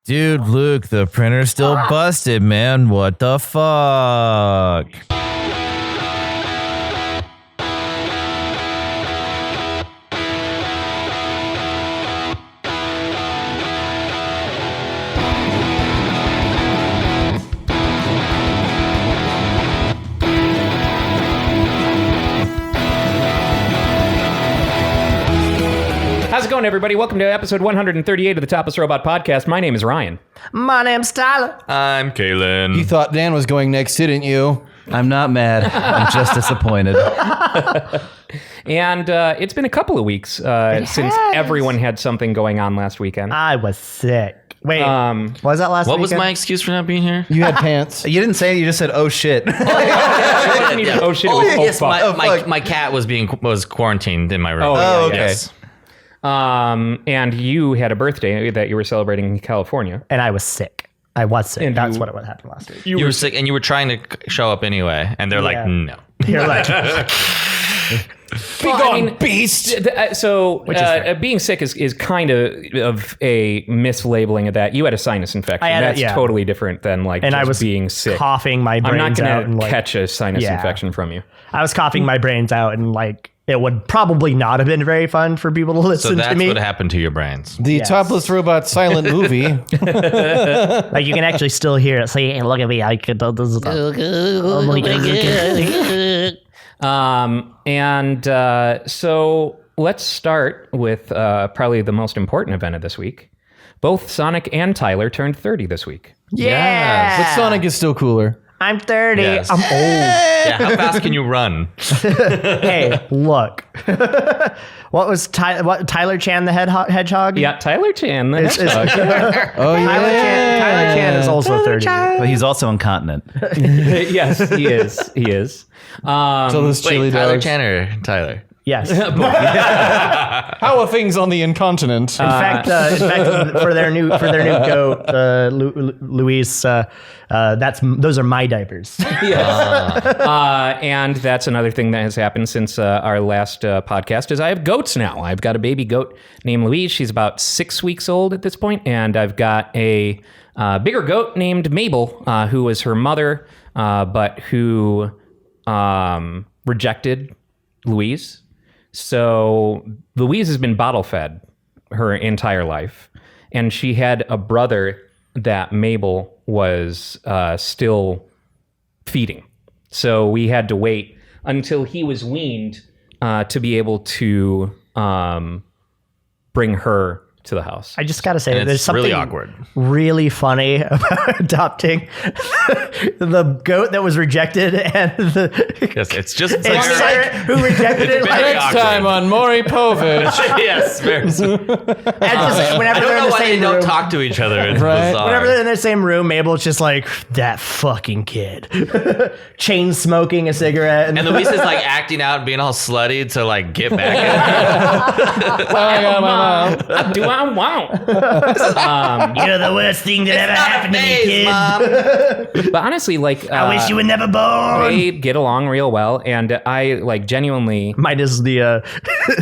Dude, Luke, the printer's still busted, man. What the fuck? How's it going, everybody? Welcome to episode 138 of the Topless Robot Podcast. My name is Ryan. My name's Tyler. I'm Kalen. You thought Dan was going next, didn't you? I'm not mad. I'm just disappointed. And it's been a couple of weeks since everyone had something going on last weekend. I was sick. Wait, was that last What weekend? was my excuse for not being here? You had pants. You didn't say it, you just said, oh shit. It wasn't even, oh shit, it was Yes, fuck. my cat was quarantined in my room. Oh, okay. Yes. And you had a birthday that you were celebrating in California. And I was sick. I was sick. And That's you- what happened last week. You were sick and you were trying to show up anyway, and they're like, no. You're like, Be gone, beast. Being sick is kind of a mislabeling of that. You had a sinus infection. That's totally different than and just I was being sick. coughing my brains I'm not out. going And to catch a sinus Yeah. infection from you. I was coughing my brains out, and like it would probably not have been very fun for people to So listen that's to me. what happened to your brains. The Yes. Topless Robot silent movie. Like you can actually still hear it. See, look at me. I could do this. So let's start with probably the most important event of this week. Both Sonic and Tyler turned 30 this week. Yeah. But Sonic is still cooler. I'm 30. Yes. I'm old. Yeah, how fast can you run? Hey, look. What was Tyler Chan the hedgehog? Yeah, Tyler Chan, the hedgehog. Oh, yeah. Tyler Chan is also 30. But he's also incontinent. Yes, he is. He is. So those chili Wait, Tyler dogs. Chan or Tyler? Yes. How are things on the incontinent? In fact, for their new goat, Louise, those are my diapers. And that's another thing that has happened since our last podcast is I have goats now. I've got a baby goat named Louise. She's about 6 weeks old at this point, and I've got a bigger goat named Mabel, who was her mother, but who rejected Louise. So Louise has been bottle fed her entire life, and she had a brother that Mabel was still feeding. So we had to wait until he was weaned to be able to bring her to the house. I just gotta say, And there's it's something really awkward. really funny about adopting the goat that was rejected and the Yes, it's just its parent who rejected it. very Like, Next time on Maury Povich. yes, very and just whenever I they're don't in know the why they same don't room, talk to each other. It's Right. bizarre. whenever they're in the same room, Mabel's just like that fucking kid, chain smoking a cigarette, And Luis is like acting out and being all slutty to like get back at her. I do I want. you're the worst thing that ever happened to me, kid. Mom. But honestly, like I wish you were never born. they get along real well, and I like genuinely. Mine is the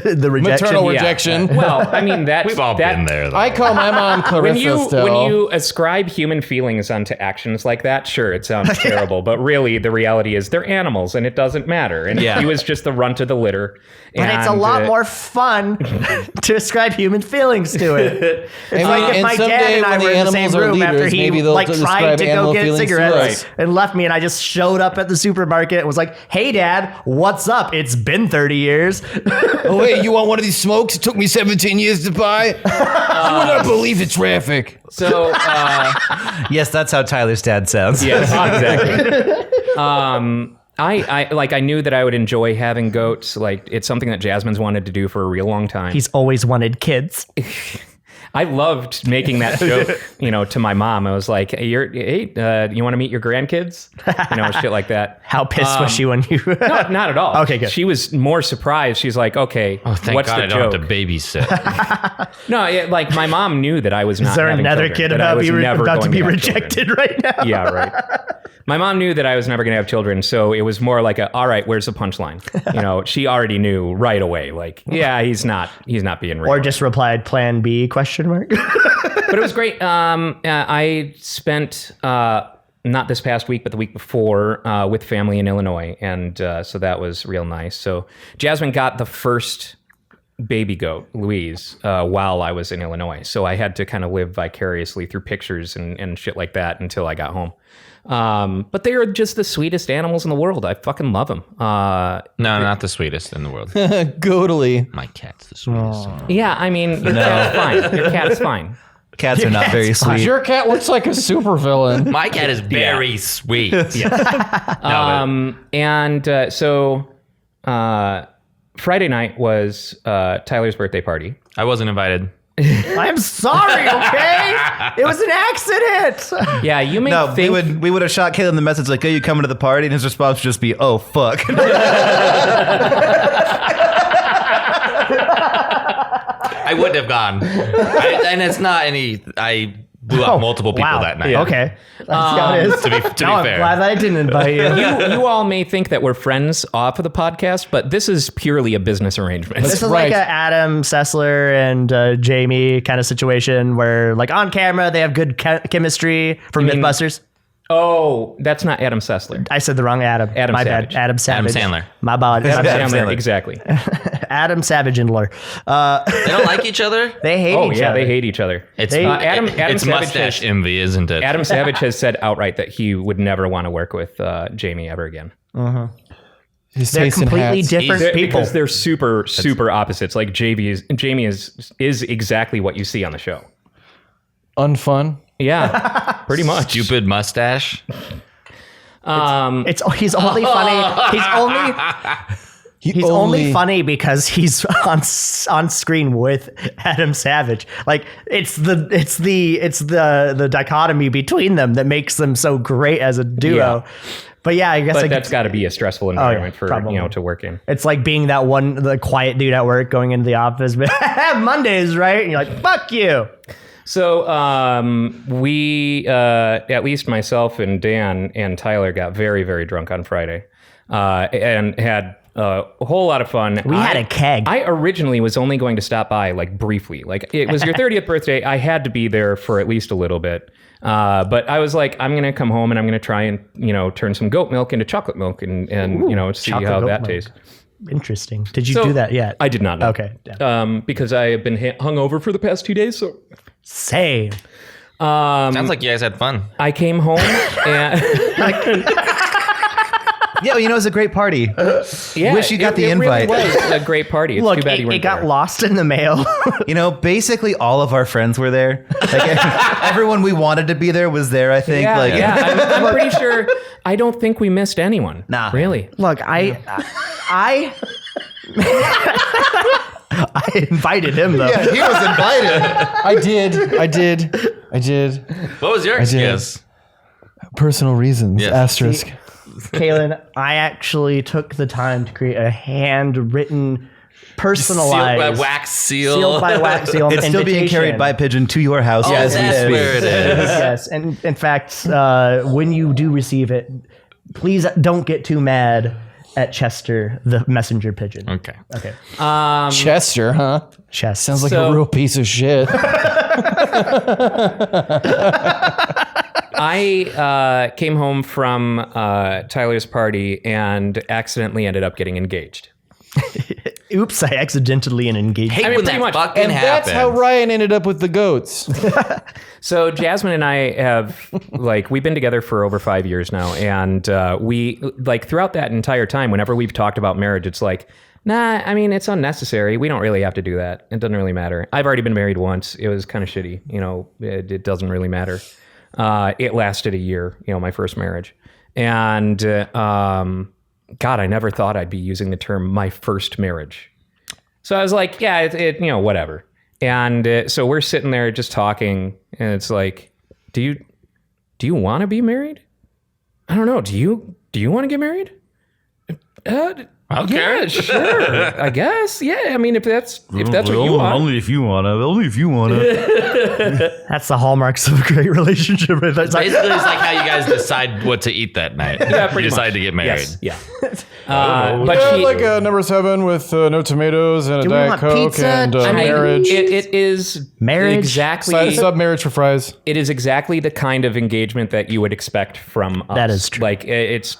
the rejection. Maternal Yeah. rejection. Well, I mean that's We've all been there, though. I call my mom Clarissa still. When you ascribe human feelings onto actions like that, sure, it sounds terrible, but really the reality is they're animals and it doesn't matter. And Yeah. he was just the runt of the litter. But it's a lot more fun to ascribe human feelings to it. It's like if and my someday dad and I when were the in the same animals are room after leaders, he maybe they'll like tried describe to go animal get feelings to cigarettes us. and left me, and I just showed up at the supermarket and was like, "Hey, Dad, what's up? It's been 30 years." Oh, wait, you want one of these smokes? It took me 17 years to buy. You would not believe the traffic. So Yes, that's how Tyler's dad sounds. yes, exactly. I knew that I would enjoy having goats. Like it's something that Jasmine's wanted to do for a real long time. He's always wanted kids. I loved making that joke, to my mom. I was like, hey, you want to meet your grandkids? Shit like that. How pissed was she when you? No, not at all. Okay, good. She was more surprised. She's like, okay, Oh, thank what's God the I don't joke? have to babysit. No, like my mom knew that I was not Is there having another children, kid that I about was never to going be have rejected children. right now? Yeah, right. My mom knew that I was never going to have children, so it was more like all right, where's the punchline? She already knew right away. Like, yeah, he's not being real. Or just replied Plan B ? But it was great. I spent not this past week, but the week before with family in Illinois, and so that was real nice. So Jasmine got the first baby goat, Louise, while I was in Illinois. So I had to kind of live vicariously through pictures and shit like that until I got home. But they are just the sweetest animals in the world. I fucking love them. No, not the sweetest in the world. Goatly. My cat's the sweetest. Yeah, I mean, your cat's fine. Your cat's fine. Cats are not very sweet. Your cat looks like a supervillain. My cat is very sweet. So Friday night was Tyler's birthday party. I wasn't invited. I'm sorry, okay? It was an accident. Yeah, you may No, think... we would have shot Caleb the message like, "Hey, you coming to the party?" And his response would just be, "Oh fuck." I wouldn't have gone. And it's not any. I blew up multiple people that night. Okay. That's how it is. To be No, fair. I'm glad that I didn't invite you. you all may think that we're friends off of the podcast, but this is purely a business arrangement. This is right. like a Adam Sessler and Jamie kind of situation where, like, on camera they have good chemistry from mean- Mythbusters. Oh, that's not Adam Sessler. I said the wrong Adam. Adam My Savage. bad. Adam Savage. Sandler. My bad. Adam Sandler. Exactly. Adam Savage and Lure. They don't like each other. They hate Oh each yeah, other. they hate each other. It's Adam it's Savage mustache has, envy, isn't it? Adam Savage has said outright that he would never want to work with Jamie ever again. His They're taste in completely hats. different people. Because they're super opposites. Like Jamie is exactly what you see on the show. Unfun. Yeah, pretty much. Stupid mustache. He's only funny. He's only funny because he's on screen with Adam Savage. Like it's the dichotomy between them that makes them so great as a duo. Yeah. But yeah, I guess But that's got to be a stressful environment for probably. to work in. it's like being the quiet dude at work going into the office, but Mondays, right? And you're like, fuck you. So we, at least myself and Dan and Tyler, got very, very drunk on Friday and had a whole lot of fun. We had a keg. I originally was only going to stop by like briefly. Like it was your 30th birthday. I had to be there for at least a little bit. But I was like, I'm going to come home and I'm going to try and, turn some goat milk into chocolate milk and see chocolate how goat that milk. tastes. Interesting. Did you So, do that yet? I did not know. Okay. Yeah. Because I have been hungover for the past 2 days. So Same. Sounds like you guys had fun. I came home and Yeah, well, it was a great party. yeah, Wish you got the it invite. Really was a great party. It's Look, too bad you it weren't got there. lost in the mail. Basically all of our friends were there. Like everyone we wanted to be there was there, I think. Yeah, like I'm pretty sure. I don't think we missed anyone. Nah. Really. Look, I invited him though. Yeah, he was invited. I did. What was your excuse? Personal reasons. Yes. Asterisk. Kaylin, I actually took the time to create a handwritten, personalized, Sealed by wax seal. sealed by wax seal. It's still being carried by pigeon to your house. Oh, as we that's speak. where it is. Yes, and in fact, when you do receive it, please don't get too mad at Chester, the messenger pigeon. Okay. Okay. Chester, huh? Chester. Sounds like So- a real piece of shit. I came home from Tyler's party and accidentally ended up getting engaged. Oops, I accidentally engaged. Hate I mean, when pretty that much. fucking And happens. that's how Ryan ended up with the goats. So Jasmine and I have we've been together for over 5 years now, and we throughout that entire time, whenever we've talked about marriage, it's like, nah, I mean, it's unnecessary. We don't really have to do that. It doesn't really matter. I've already been married once. It was kind of shitty. It doesn't really matter. It lasted a year, my first marriage. And God, I never thought I'd be using the term my first marriage. So I was like, yeah, it whatever. And so we're sitting there just talking, and it's like, do you want to be married? I don't know. Do you want to get married? Okay. Yeah, sure. I guess. Yeah. I mean, if that's what you want. Only if you wanna. That's the hallmarks of a great relationship. It's like, Basically, it's like how you guys decide what to eat that night. Yeah, you pretty decide much. to get married. Yes. Yeah. But she, like a number 7 with no tomatoes and a Do we Diet want Coke pizza, and marriage. It is Marriage? exactly. Sub marriage for fries. It is exactly the kind of engagement that you would expect from us. That is true. Like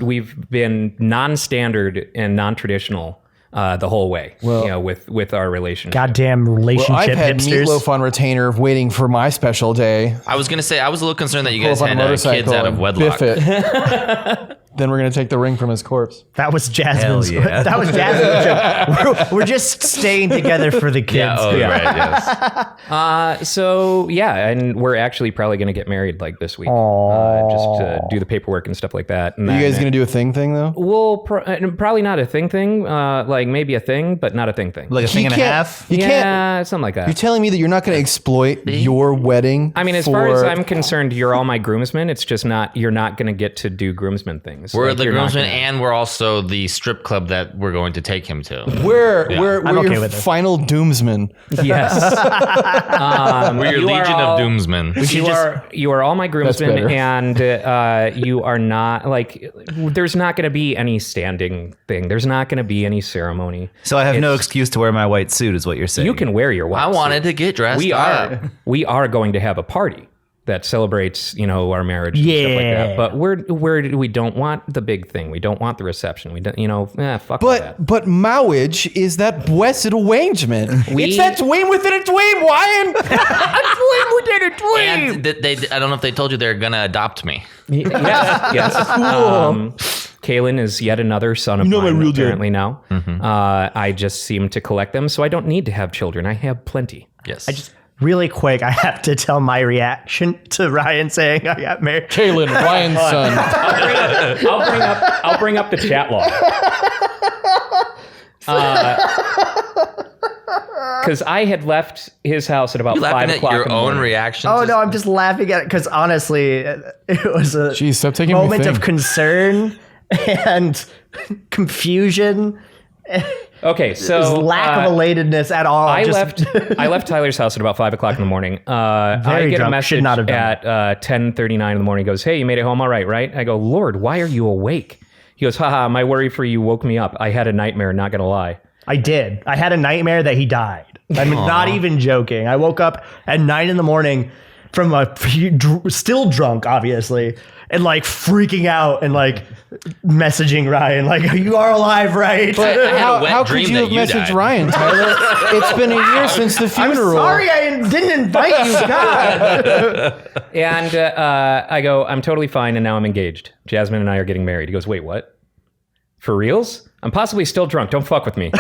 we've been non-standard and non-traditional the whole way. With our relationship. goddamn relationship Well, I've had hipsters. meatloaf on retainer waiting for my special day. I was gonna say I was a little concerned that you Pull guys up on a had motorcycle kids out of and wedlock. biff it. Then we're gonna take the ring from his corpse. That was Jasmine's. Hell yeah. That was Jasmine's joke. We're just staying together for the kids. Yeah. Oh, right. Yes. So yeah, and we're actually probably going to get married like this week. Just to do the paperwork and stuff like that. And Are you then- guys gonna do a thing though? We'll probably not a thing. Like maybe a thing, but not a thing. Like a thing and a half. You can't. Yeah, something like that. You're telling me that you're not going to exploit your wedding? I mean, as far as I'm concerned, you're all my groomsmen. It's just you're not going to get to do groomsmen things. We're Like, the you're not groomsmen, gonna- and we're also the strip club that we're going to take him to. we're I'm okay your with it. final doomsman. Yes. We're your you are legion all- of doomsmen. You are all my groomsmen, better. and you are not like. There's not going to be any standing thing. There's not going to be any ceremony. So I have no excuse to wear my white suit, is what you're saying. You can wear your white I suit. wanted to get dressed up. We are going to have a party that celebrates, our marriage and stuff like Yeah. that. But we don't want the big thing. We don't want the reception. We don't, fuck all that. But marriage is that blessed arrangement. It's that tween within a tween, Wyan. Tween within a tween. And I don't know if they told you they're gonna adopt me. Yes. Kaylin is yet another son of know mine, my real dad. apparently now. I just seem to collect them, so I don't need to have children. I have plenty. Yes. Really quick, I have to tell my reaction to Ryan saying I got married. Kaylin, Ryan's son. I'll bring up the chat log. Because I had left his house at about You 5 laughing at o'clock. your in the own morning. reactions? Oh no, I'm just laughing at it because honestly, it was a Jeez, stop taking me moment of thing. concern and confusion. Okay, so There's lack of elatedness at all. I Just- left Tyler's house at about 5 o'clock in the morning. I Very get a drunk. message Should not have done at 10:39 in the morning. He goes, "Hey, you made it home all right, right?" I go, "Lord, why are you awake?" He goes, "Haha, my worry for you woke me up. I had a nightmare, not gonna lie." I did. I had a nightmare that he died. I'm not even joking. I woke up at 9 in the morning from still drunk, obviously, and like freaking out and like messaging Ryan, like, "You are alive, right?" had a How wet could dream you that have you messaged died. Ryan, Tyler? It's been a year since the I'm funeral. sorry I didn't invite you, God. And I go, "I'm totally fine, and now I'm engaged. Jasmine and I are getting married." He goes, "Wait, what? For reals? I'm possibly still drunk. Don't fuck with me."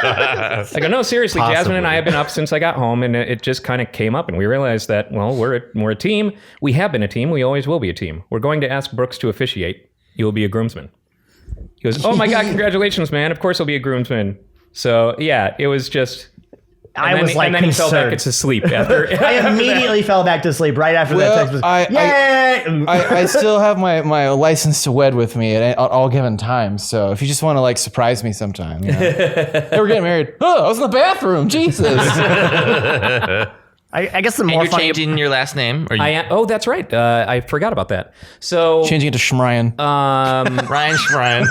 I go, "No, seriously, Jasmine and I have been up since I got home, and it just kind of came up, and we realized that, well, we're a team. We have been a team. We always will be a team. We're going to ask Brooks to officiate. You will be a groomsman." He goes, "Oh my God, congratulations, man. Of course I'll be a groomsman." So yeah, it was just... I was like and then he fell back concerned. into sleep after. I immediately fell back to sleep right after Well, that text was, I- yay! I still have my license to wed with me at all given times. So if you just want to like surprise me sometime, hey, we're getting married. Oh, I was in the bathroom. Jesus. I guess the And more you're funny changing your last name? Or Oh, that's right. I forgot about that. So Changing it to Schmryan. Ryan Schrein.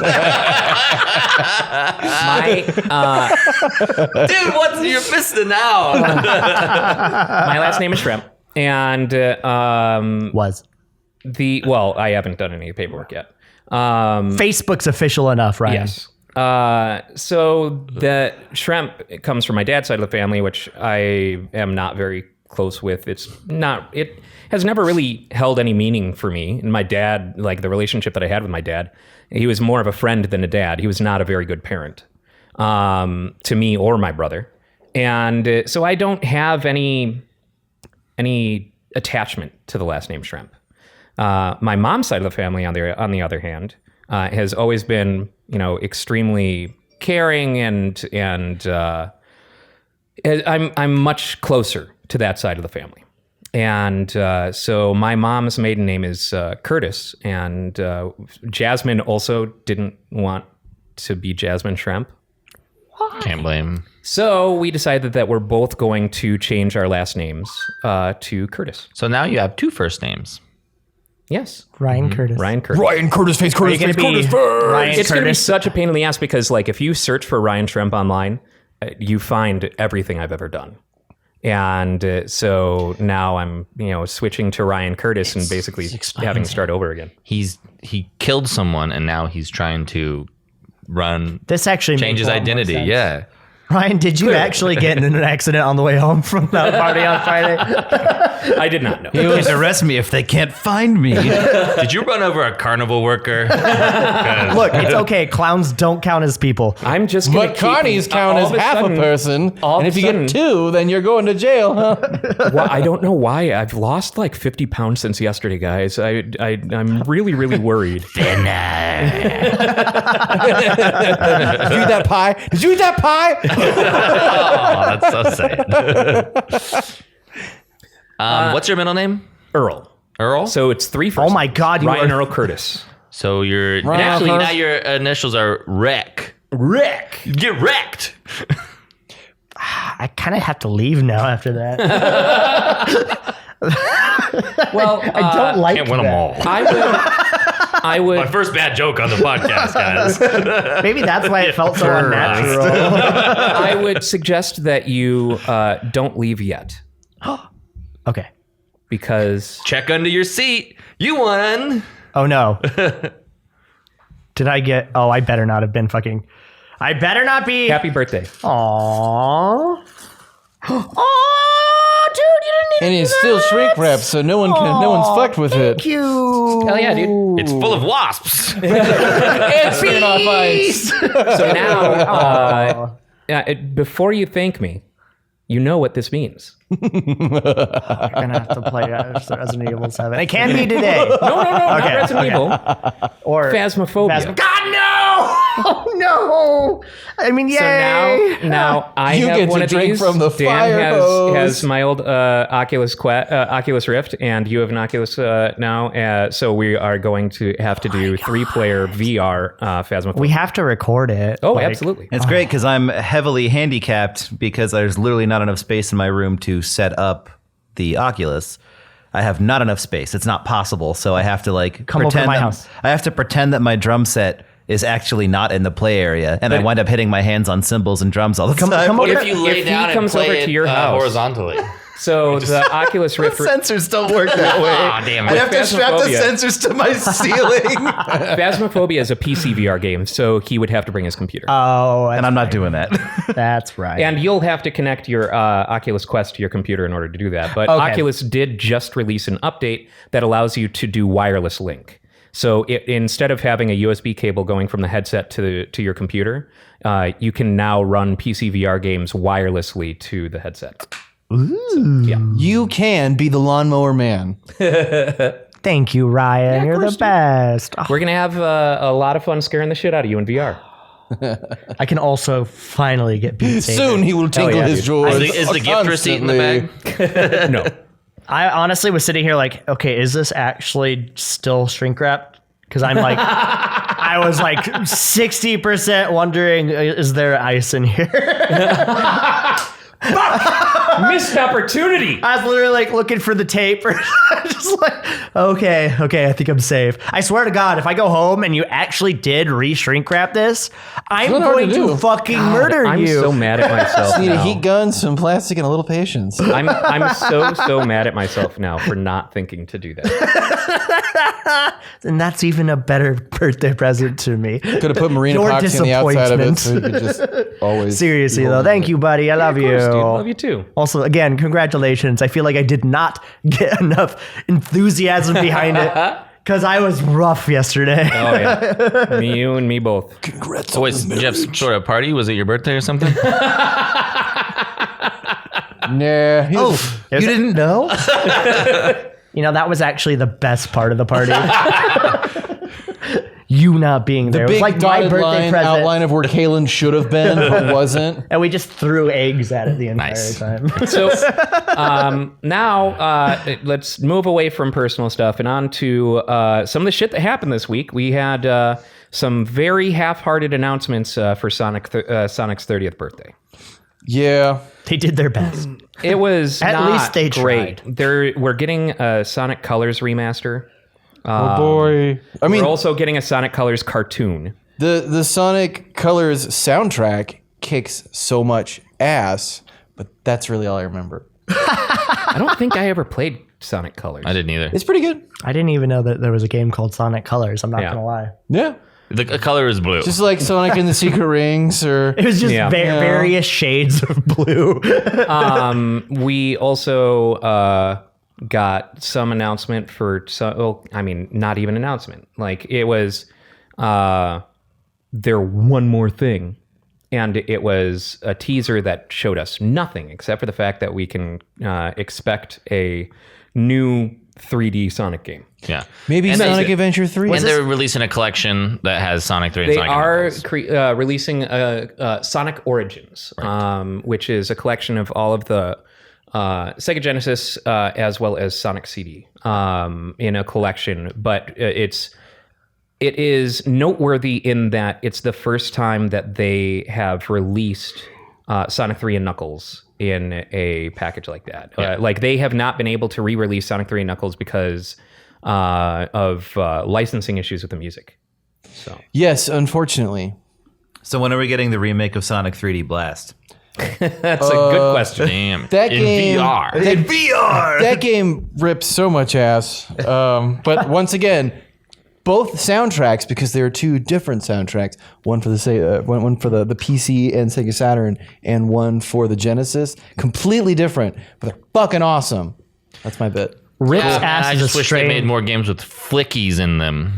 Dude, what's you're fisting now? my last name is Shrimp, and was I haven't done any paperwork yet. Facebook's official enough, right? Yes. So the Shrimp comes from my dad's side of the family, which I am not very close with. It has never really held any meaning for me. And my dad, like the relationship that I had with my dad, he was more of a friend than a dad. He was not a very good parent to me or my brother. And so I don't have any attachment to the last name Shrimp. My mom's side of the family, on the other hand, has always been, extremely caring, and I'm much closer to that side of the family. And so my mom's maiden name is Curtis, and Jasmine also didn't want to be Jasmine Shrimp. Can't blame. So we decided that we're both going to change our last names to Curtis. So now you have 2 first names. Yes. Ryan Curtis. Ryan Curtis. Ryan Curtis face, Curtis Are you face, gonna be Curtis face. Ryan It's going to be Curtis? such a pain in the ass because, like, if you search for Ryan Shrimp online, you find everything I've ever done. And so now I'm, switching to Ryan Curtis and basically having to start over again. He killed someone and now he's trying to This actually change his makes a lot more identity. sense. Yeah. Ryan, did you actually get in an accident on the way home from that party on Friday? I did not know. They can't arrest me if they can't find me. Did you run over a carnival worker? Look, it's okay. Clowns don't count as people. I'm just going to But Connie's count as half a person. all And of if you a sudden- get 2, then you're going to jail. Huh? Well, I don't know why. I've lost like 50 pounds since yesterday, guys. I'm really, really worried. Did you eat that pie? Did you eat that pie? Oh, that's so sad. What's your middle name? Earl. Earl? So it's 3 first. Oh my God, you Ryan are- Earl Curtis. So you're Ryan actually Hurst. now your initials are Wreck. Rick. Get wrecked. I kind of have to leave now after that. Well, I don't like Can't win them that. all. I would. My first bad joke on the podcast, guys. Maybe that's why it felt so unnatural. I would suggest that you don't leave yet Okay. because Check under your seat. You won. Oh no. Did I get? Oh, I better not have been fucking. I better not be. happy birthday. Aww. Oh, dude, you didn't And even it's do still that. shrink wrap, so no one's fucked with it. Thank you. Hell yeah, dude. It's full of wasps. And spinning off ice. So now, before you thank me, you know what this means. I'm gonna have to play Resident Evil 7. It can be today. No, not Okay, Resident okay. Evil. Or Phasmaphobia. God no! Oh no! I mean, yay! So now I You have get one to of drink these. from the fire Dan hose. has my old Oculus Rift, and you have an Oculus now. So we are going to have to do 3-player VR Phasmaphobia. We have to record it. Oh, Like, absolutely. It's great because I'm heavily handicapped because there's literally not enough space in my room to set up the Oculus. I have not enough space. It's not possible. So I have to Come over to my house. I have to pretend that my drum set is actually not in the play area, and I wind up hitting my hands on cymbals and drums all the time. come What over- if you lay if he down and comes play over it to your house. horizontally? So the Oculus Rift. Sensors don't work that way. Aw, damn it. I have to strap the Phasmaphobia. sensors to my ceiling. Phasmaphobia is a PC VR game, so he would have to bring his computer. Oh, And I'm not doing that. that's right. And you'll have to connect your Oculus Quest to your computer in order to do that. But Okay. Oculus did just release an update that allows you to do wireless link. So instead of having a USB cable going from the headset to your computer, you can now run PC VR games wirelessly to the headset. You can be the lawnmower man. Thank you, Ryan. You're the course, dude. best. Oh, We're going to have a lot of fun scaring the shit out of you in VR. I can also finally get Beat Saber. Soon he will tinkle yeah, his dude. drawers. Is the gift receipt in the bag? No. I honestly was sitting here like, okay, is this actually still shrink wrapped? Because I'm like, I was like 60% wondering, is there ice in here? Missed opportunity. I was literally like looking for the tape. Just like, okay, I think I'm safe. I swear to God, if I go home and you actually did re-shrink wrap this, I'm not hard going to to do. fucking murder I'm you. so mad at myself Need a now. heat gun, some plastic, and a little patience. I'm so mad at myself now for not thinking to do that. And that's even a better birthday present to me. Could have put marine Your epoxy on the outside of it disappointment. so you could just always. Seriously though, thank you, buddy. I love Of you. course, dude. Love you too. Also, again, congratulations. I feel like I did not get enough enthusiasm behind it because I was rough yesterday. Oh yeah, you and me both. Congrats. So wait, did you have some sort of party? Was it your birthday or something? Nah. You didn't know? You know, that was actually the best part of the party. you not being there. The It was big like my dotted birthday line present. outline of where Kalen should have been, but wasn't. And we just threw eggs at it the entire Nice. time. So now let's move away from personal stuff and on to some of the shit that happened this week. We had some very half-hearted announcements for Sonic's 30th birthday. Yeah. They did their best. It was At not least they great. tried. We're getting a Sonic Colors remaster. Oh boy. I mean, We're also getting a Sonic Colors cartoon. the Sonic Colors soundtrack kicks so much ass, but that's really all I remember. I don't think I ever played Sonic Colors. I didn't either. It's pretty good. I didn't even know that there was a game called Sonic Colors. I'm not Yeah. going to lie. Yeah. The color is blue. Just like Sonic and the Secret Rings or It was just Yeah. various shades of blue. We also got some announcement for not even announcement. Like it was there one more thing. And it was a teaser that showed us nothing except for the fact that we can expect a new 3D Sonic game. Yeah. maybe And Sonic they- Adventure 3. And they're releasing a collection that has Sonic 3 and They Sonic are Knuckles. releasing Sonic Origins, which is a collection of all of the Sega Genesis as well as Sonic CD in a collection. But it is noteworthy in that it's the first time that they have released Sonic 3 and Knuckles in a package like that. Yeah. Like they have not been able to re-release Sonic 3 and Knuckles because of licensing issues with the music. So Yes, unfortunately. So when are we getting the remake of Sonic 3D Blast? that's a good question. Damn. That in game- VR. In VR! That game rips so much ass. But once again, both soundtracks, because there are two different soundtracks, one for the one for the PC and Sega Saturn, and one for the Genesis, completely different, but they're fucking awesome. That's my bit. Rip's Yeah, ass I is a just wish they strain. made more games with flickies in them.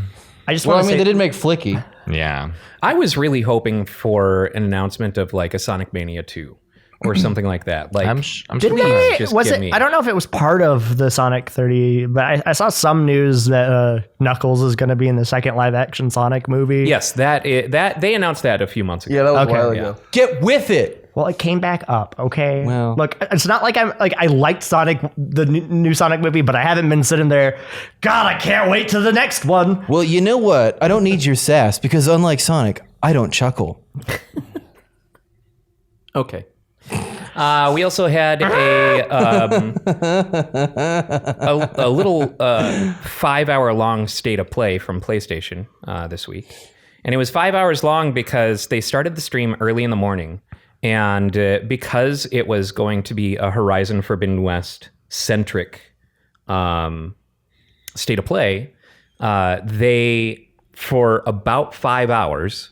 I just Well, I want to mean, say they did make Flicky. Yeah. I was really hoping for an announcement of like a Sonic Mania 2 or something like that. Like, I'm Didn't sure. they? just Was give it? me- I don't know if it was part of the Sonic 30, but I saw some news that Knuckles is going to be in the second live action Sonic movie. yes, that they announced that a few months ago. Yeah, that was Okay, a while yeah. ago. Get with it. Well, it came back up. Okay. Well. Look, it's not like I liked Sonic, the new Sonic movie, but I haven't been sitting there. God, I can't wait to the next one. Well, you know what? I don't need your sass because unlike Sonic, I don't chuckle. Okay. We also had a little 5-hour long state of play from PlayStation this week. And it was 5 hours long because they started the stream early in the morning. And because it was going to be a Horizon Forbidden West centric state of play, they, for about 5 hours,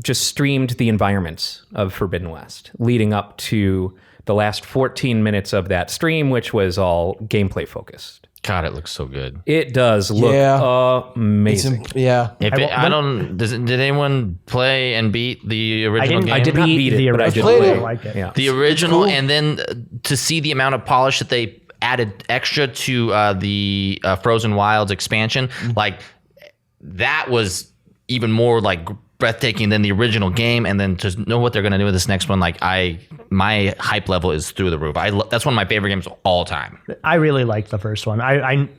just streamed the environments of Forbidden West, leading up to the last 14 minutes of that stream, which was all gameplay focused. God, it looks so good. It does look amazing. Yeah. If did anyone play and beat the original game? I did not beat it, but I did original. play Played it. it. Like it. Yeah. The original, and then to see the amount of polish that they added extra to the Frozen Wilds expansion, like that was even more like breathtaking than the original game. And then to know what they're going to do with this next one, like my hype level is through the roof. That's one of my favorite games of all time. I really liked the first one.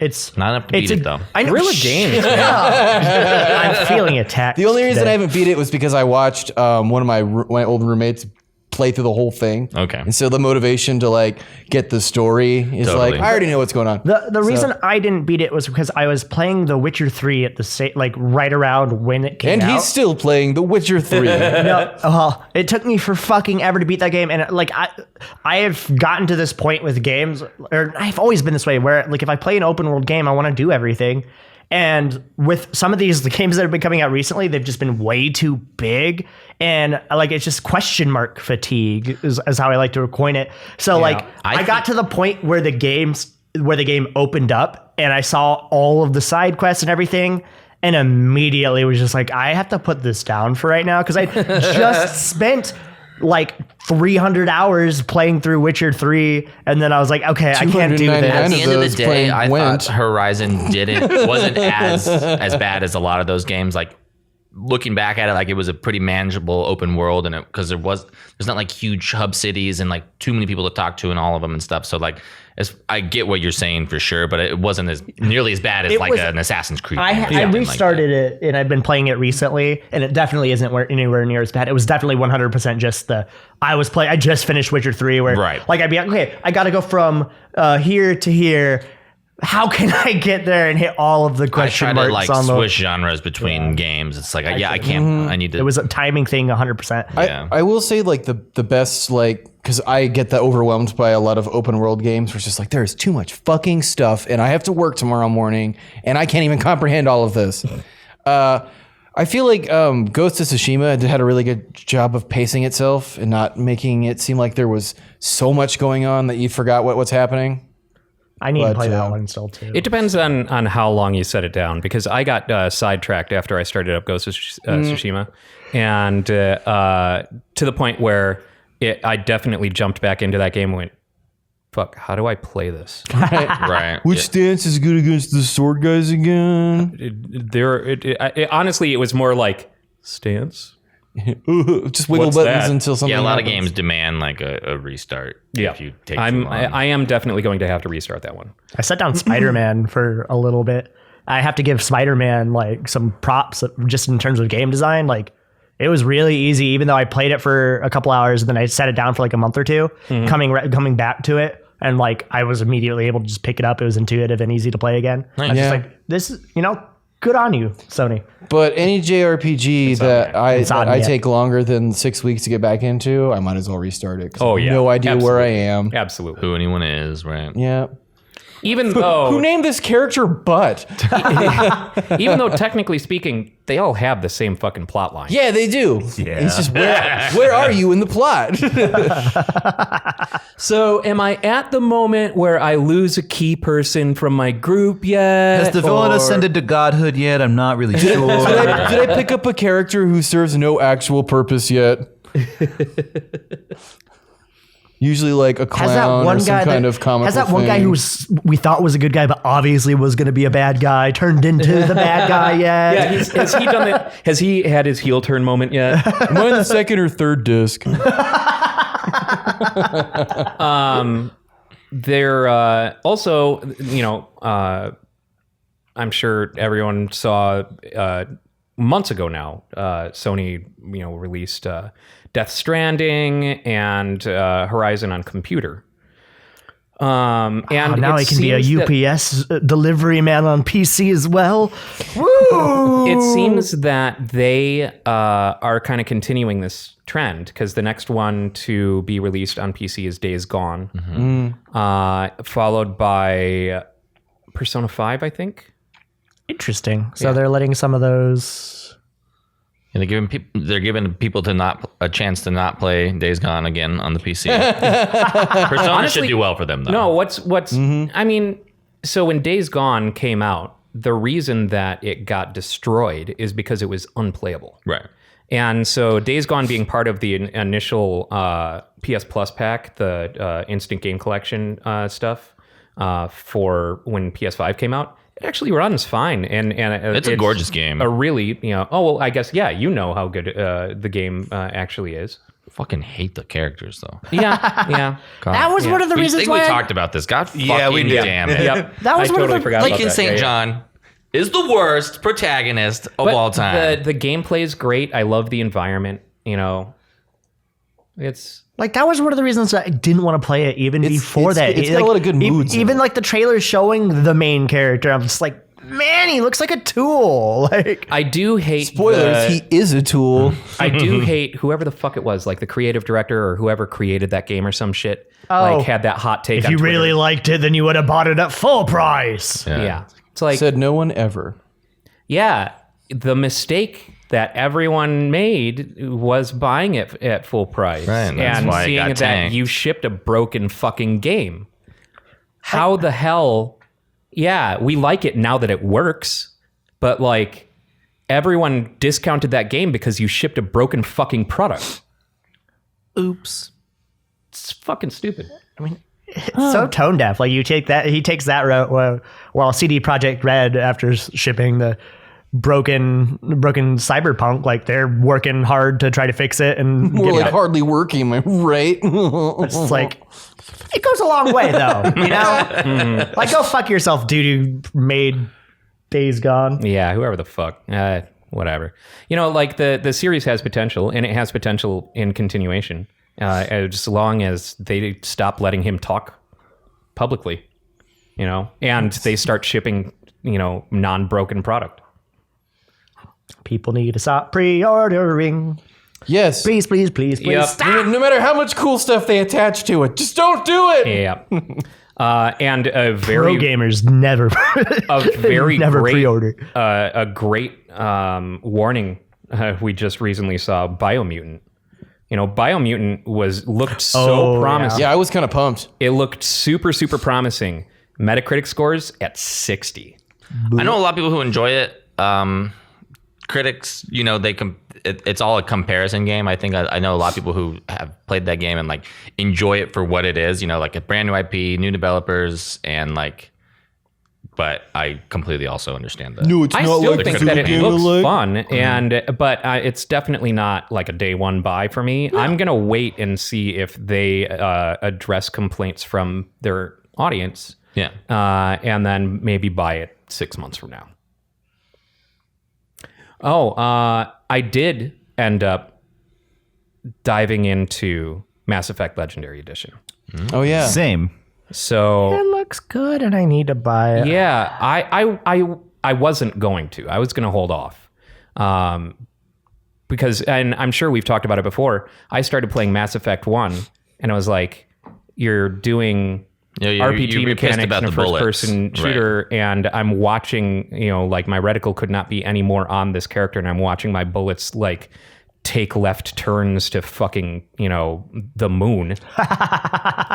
It's Not enough to beat it though. I know. Guerrilla Games, I'm feeling attacked. The only reason today. I haven't beat it was because I watched one of my old roommates play through the whole thing. Okay. And so the motivation to like get the story is Totally. like I already know what's going on. The reason I didn't beat it was because I was playing The Witcher 3 at the like right around when it came And out. he's still playing The Witcher 3. No, it took me for fucking ever to beat that game, and like I have gotten to this point with games, or I've always been this way, where like if I play an open world game, I want to do everything. And with some of the games that have been coming out recently, they've just been way too big, and like it's just question mark fatigue is how I like to coin it. So like I got to the point where the game opened up, and I saw all of the side quests and everything. And immediately was just like, I have to put this down for right now because I just spent like 300 hours playing through Witcher 3, and then I was like, okay, I can't do 299 this. At the end of the those day, playing I Gwent. thought Horizon wasn't as bad as a lot of those games. Like looking back at it, like it was a pretty manageable open world, and because there's not like huge hub cities and like too many people to talk to in all of them and stuff. So like, I get what you're saying for sure, but it wasn't nearly as bad as like an Assassin's Creed. I restarted it, and I've been playing it recently, and it definitely isn't anywhere near as bad. It was definitely 100% just I just finished Witcher 3, where like I'd be like, okay, I got to go from here to here. How can I get there and hit all of the question marks? I try to like switch genres between games. It's like, I can't. I need to. It was a timing thing, 100%. I will say like the best, like, because I get that overwhelmed by a lot of open world games where it's just like there's too much fucking stuff and I have to work tomorrow morning and I can't even comprehend all of this. I feel like Ghost of Tsushima had a really good job of pacing itself and not making it seem like there was so much going on that you forgot what's happening. I need to play that one still too. It depends on how long you set it down, because I got sidetracked after I started up Ghost of Tsushima, and to the point where I definitely jumped back into that game and went, fuck, how do I play this? Right. Which stance is good against the sword guys again? Honestly, it was more like stance. Just wiggle What's buttons that? until something Yeah, a lot happens. of games demand like a restart. Yeah, If you take too long. I am definitely going to have to restart that one. I set down Spider-Man for a little bit. I have to give Spider-Man like some props just in terms of game design. Like it was really easy, even though I played it for a couple hours and then I set it down for like a month or two, coming back to it. And like, I was immediately able to just pick it up. It was intuitive and easy to play again. I was just like, this is, good on you, Sony. But any JRPG that I yet. take longer than 6 weeks to get back into, I might as well restart it. 'Cause Oh, I have yeah. no idea where I Absolutely. am. Absolutely. Who anyone is, right? Yeah. Even though Who named this character Butt? even though technically speaking, they all have the same fucking plot line. Yeah, they do. Yeah. It's just where are you in the plot? So am I at the moment where I lose a key person from my group yet? Has the villain or- ascended to godhood yet? I'm not really sure. Did I pick up a character who serves no actual purpose yet? Usually like a clown Has that one or some guy kind of comical has that one guy thing. who we thought was a good guy, but obviously was going to be a bad guy, turned into the bad guy yet? Yeah, has he done that? Has he had his heel turn moment yet? Am I in the second or third disc? There also, I'm sure everyone saw months ago now. Sony, released Death Stranding and Horizon on computer. And now I can be a UPS delivery man on PC as well. Woo! It seems that they are kind of continuing this trend, because the next one to be released on PC is Days Gone, followed by Persona 5, I think. Interesting. So they're letting some of those. And they're giving people a chance to not play Days Gone again on the PC. Persona Honestly, should do well for them, though. No, what's I mean, so when Days Gone came out, the reason that it got destroyed is because it was unplayable. Right. And so Days Gone being part of the initial PS Plus pack, the Instant Game Collection stuff for when PS5 came out, it actually runs fine. And It's a gorgeous game. A really, I guess, how good the game actually is. Fucking hate the characters, though. Yeah. That was one of the I reasons think why we talked about this. God fucking Yeah, we did. damn it. Yep. That was I one of totally the- forgot about Lincoln that. St. Yeah, yeah. John is the worst protagonist of But all time. The gameplay is great. I love the environment. It's Like that was one of the reasons I didn't want to play it even before that. It's got a lot of good moods in Even it. like the trailer showing the main character, I'm just like, man, he looks like a tool. Like I do hate Spoilers, he is a tool. I do hate whoever the fuck it was, like the creative director or whoever created that game or some shit. Oh. Like had that hot take. if on you Twitter. really liked it, then you would have bought it at full price. yeah, it's like Said no one ever. the mistake that everyone made was buying it at full price, Right, and that's why it seeing got that tanked. you shipped a broken fucking game. How the hell? Yeah, we like it now that it works, but like everyone discounted that game because you shipped a broken fucking product. Oops. It's fucking stupid. I mean, it's so tone deaf. Like he takes that route while CD Projekt Red, after shipping the broken Cyberpunk, like they're working hard to try to fix it, and We're like hardly working, am I right? it's like it goes a long way though, you know. Like go fuck yourself, dude who made Days Gone. Yeah, whoever the fuck. Whatever. You know, like the series has potential, and it has potential in continuation, as long as they stop letting him talk publicly, you know, and they start shipping, you know, non-broken product. People need to stop pre-ordering. Yes. Please, please, please, please Yep. stop. No matter how much cool stuff they attach to it, just don't do it. Yeah. And a Pro very gamers never never great, pre-order. a great warning we just recently saw, Biomutant. You know, Biomutant looked so promising. Yeah, I was kind of pumped. It looked super, super promising. Metacritic scores at 60. I know a lot of people who enjoy it. Critics, you know, it's all a comparison game. I think I know a lot of people who have played that game and like enjoy it for what it is. You know, like a brand new IP, new developers, and like. But I completely also understand that. No, it's I not still like think the that it game looks like. fun, but it's definitely not like a day one buy for me. No. I'm gonna wait and see if they address complaints from their audience. Yeah. And then maybe buy it 6 months from now. Oh, I did end up diving into Mass Effect Legendary Edition. Oh yeah. Same. So It looks good, and I need to buy it. yeah, I wasn't going to. I was going to hold off. Because, and I'm sure we've talked about it before, I started playing Mass Effect 1, and I was like, you're doing RPG mechanics in a first-person shooter, right. And I'm watching, you know, like my reticle could not be any more on this character, and I'm watching my bullets, like, take left turns to fucking, you know, the moon.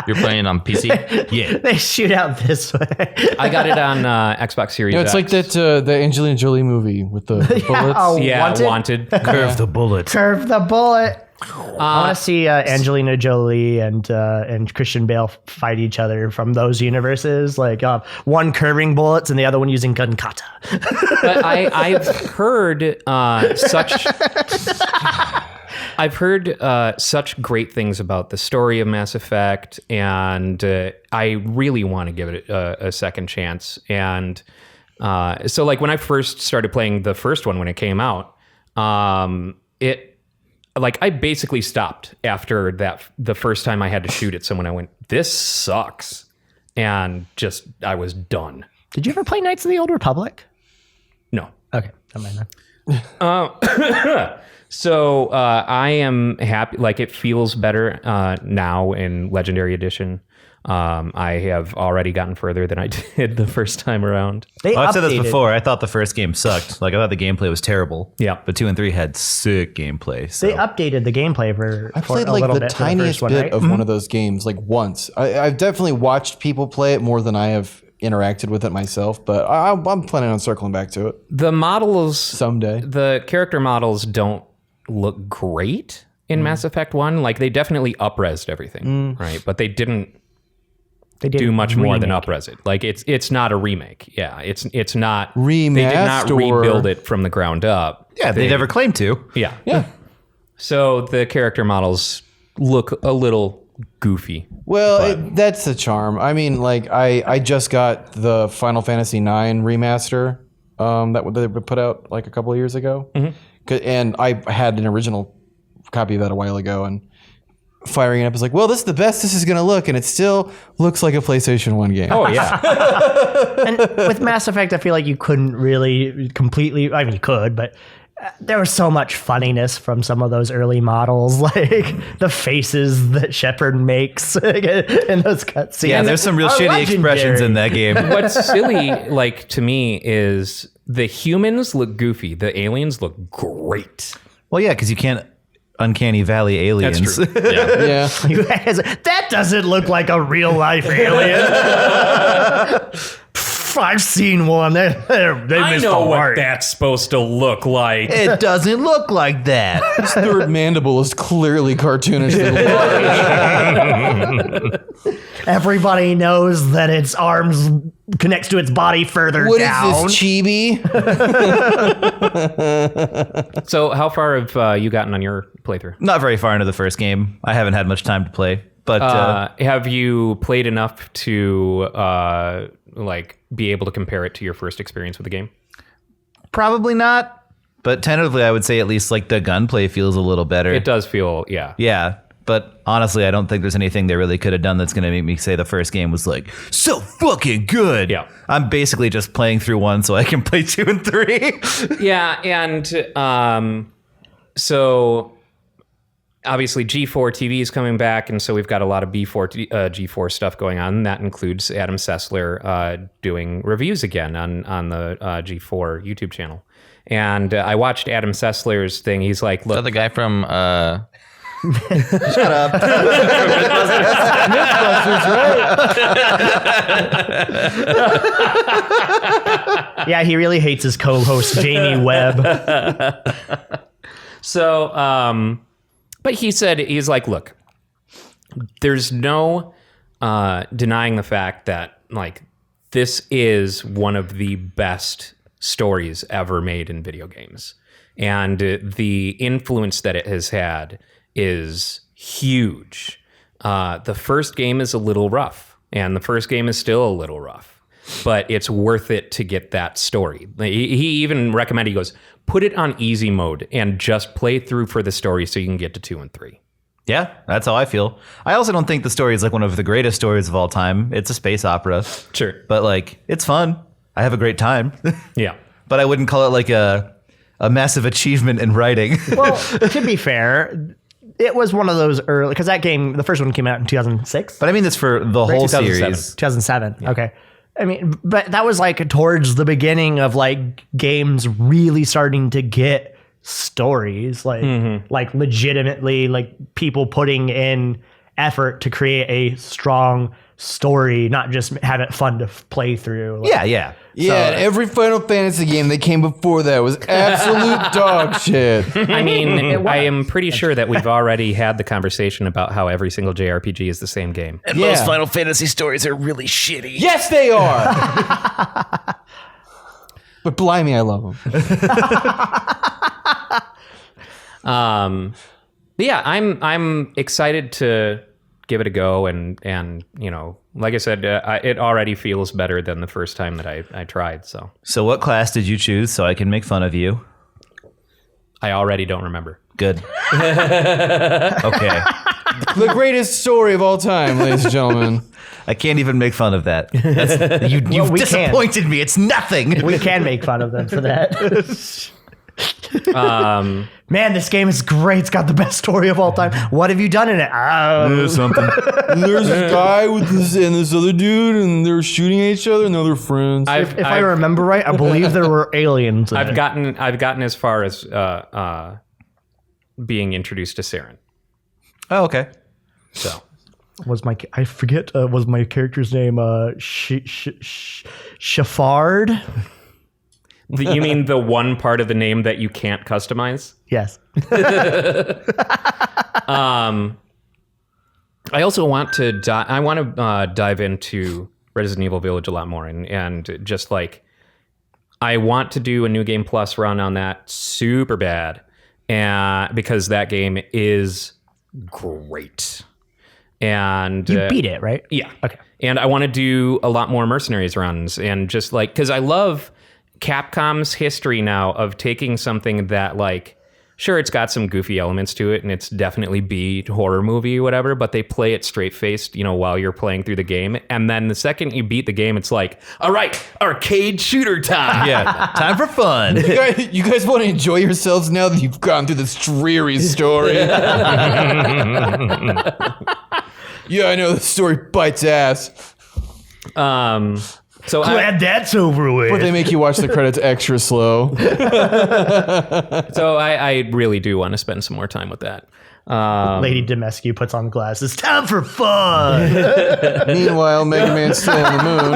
You're playing it on PC? Yeah. They shoot out this way. I got it on Xbox Series Yeah, it's X. like that the Angelina Jolie movie with the bullets. Oh, Yeah, Wanted. Curve the bullet. Curve the bullet. I want to see Angelina Jolie and Christian Bale fight each other from those universes. Like one curving bullets and the other one using gun kata. But I've heard such great things about the story of Mass Effect, and I really want to give it a second chance. And so, like when I first started playing the first one when it came out, I basically stopped after that. The first time I had to shoot at someone, I went, "This sucks," and I was done. Did you ever play Knights of the Old Republic? No. Okay, never mind then. So I am happy. Like it feels better now in Legendary Edition. I have already gotten further than I did the first time around. I've said this before. I thought the first game sucked. Like I thought the gameplay was terrible. Yeah. But 2 and 3 had sick gameplay. So. They updated the gameplay I played like the tiniest bit of one of those games, like once. I've definitely watched people play it more than I have interacted with it myself, but I'm planning on circling back to it The models someday. The character models don't look great in Mass Effect 1. Like they definitely up-resed everything, right? But they didn't do much more than up-res it. Like it's not a remake. Yeah, it's not Remaster. They did not rebuild it from the ground up. Yeah, they never claimed to. Yeah. Yeah. So the character models look a little goofy. Well, that's the charm. I mean, like I just got the Final Fantasy IX remaster that they put out like a couple of years ago, and I had an original copy of that a while ago, and firing it up is like, well, this is the best this is going to look, and it still looks like a PlayStation 1 game. Oh yeah. And with Mass Effect, I feel like you couldn't really completely. I mean, you could, but there was so much funniness from some of those early models, like the faces that Shepard makes in those cutscenes. Yeah, there's some real shitty expressions in that game. What's silly, like to me, is the humans look goofy. The aliens look great. Well, yeah, because you can't Uncanny Valley aliens. That's true. Yeah. That doesn't look like a real life alien. I've seen one. They missed the mark. that's supposed to look like. It doesn't look like that. His third mandible is clearly cartoonishly large. Everybody knows that its arms connects to its body further What down. is this, chibi? So how far have you gotten on your playthrough? Not very far into the first game. I haven't had much time to play. But Have you played enough to like be able to compare it to your first experience with the game? probably not. But tentatively, I would say at least like the gunplay feels a little better. It does feel, yeah. Yeah. But honestly, I don't think there's anything they really could have done that's going to make me say the first game was like so fucking good. Yeah. I'm basically just playing through 1 so I can play 2 and 3. Yeah, and so obviously G4 TV is coming back, and so we've got a lot of G4 stuff going on. That includes Adam Sessler doing reviews again on the G4 YouTube channel. And I watched Adam Sessler's thing. He's like, Is that look, the guy from Shut up. Yeah, he really hates his co-host Jamie Webb. so, but he said, he's like, look, there's no denying the fact that like this is one of the best stories ever made in video games. And the influence that it has had is huge. The first game is a little rough, and the first game is still a little rough, but it's worth it to get that story. He even recommended, he goes, put it on easy mode and just play through for the story so you can get to 2 and 3. Yeah, that's how I feel. I also don't think the story is like one of the greatest stories of all time. It's a space opera. Sure. But like, it's fun. I have a great time. Yeah. But I wouldn't call it like a massive achievement in writing. Well, to be fair, it was one of those early, because that game, the first one came out in 2006. But I mean this for the whole 2007. series. 2007. Yeah. Okay. I mean, but that was like towards the beginning of like games really starting to get stories, like like legitimately like people putting in effort to create a strong story, not just have it fun to play through. Like, Yeah. Yeah, and every Final Fantasy game that came before that was absolute dog shit. I mean, I am pretty sure that we've already had the conversation about how every single JRPG is the same game. And most Final Fantasy stories are really shitty. Yes, they are. But blimey, I love them. But yeah, I'm excited to give it a go, and you know, like I said, it already feels better than the first time that I tried. So what class did you choose so I can make fun of you? I already don't remember. Good. Okay. The greatest story of all time, ladies and gentlemen. I can't even make fun of that. You've we disappointed me. It's nothing. we can make fun of them for that. Man, this game is great. It's got the best story of all time. What have you done in it? Something. And there's this guy with this and this other dude, and they're shooting at each other, and they're friends. If I remember right, I believe there were aliens. In I've it. gotten as far as being introduced to Saren. Oh, okay. So Was my character's name Shafard? you mean the one part of the name that you can't customize? Yes. I also want to dive into Resident Evil Village a lot more, and just like I want to do a New Game Plus run on that super bad, because that game is great. And You beat it, right? yeah, Okay. and I want to do a lot more Mercenaries runs, and just like, because I love Capcom's history now of taking something that, like, sure, it's got some goofy elements to it, and it's definitely B horror movie or whatever, but they play it straight-faced, you know, while you're playing through the game. And then the second you beat the game, it's like, all right, arcade shooter time. Yeah. Time for fun. You guys want to enjoy yourselves now that you've gone through this dreary story? Yeah, I know, the story bites ass. So Glad that's over with. But they make you watch the credits extra slow. I really do want to spend some more time with that. Lady Demescu puts on glasses. Time for fun. Meanwhile, Mega Man's still on the moon.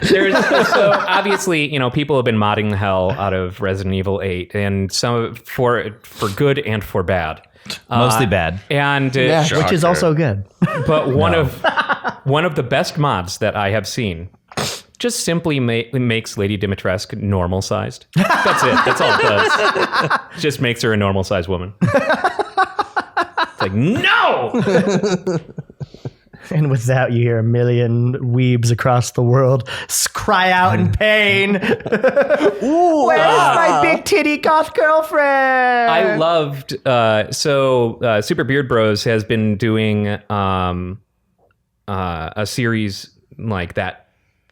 There's so obviously, people have been modding the hell out of Resident Evil 8, and some for good and for bad. Mostly bad. And Which is also good. but one of the best mods that I have seen just simply makes Lady Dimitrescu normal sized. That's it. That's all it does. Just makes her a normal sized woman. It's like, no! And with that, you hear a million weebs across the world cry out in pain. Where's my big titty goth girlfriend? I loved Super Beard Bros has been doing a series like that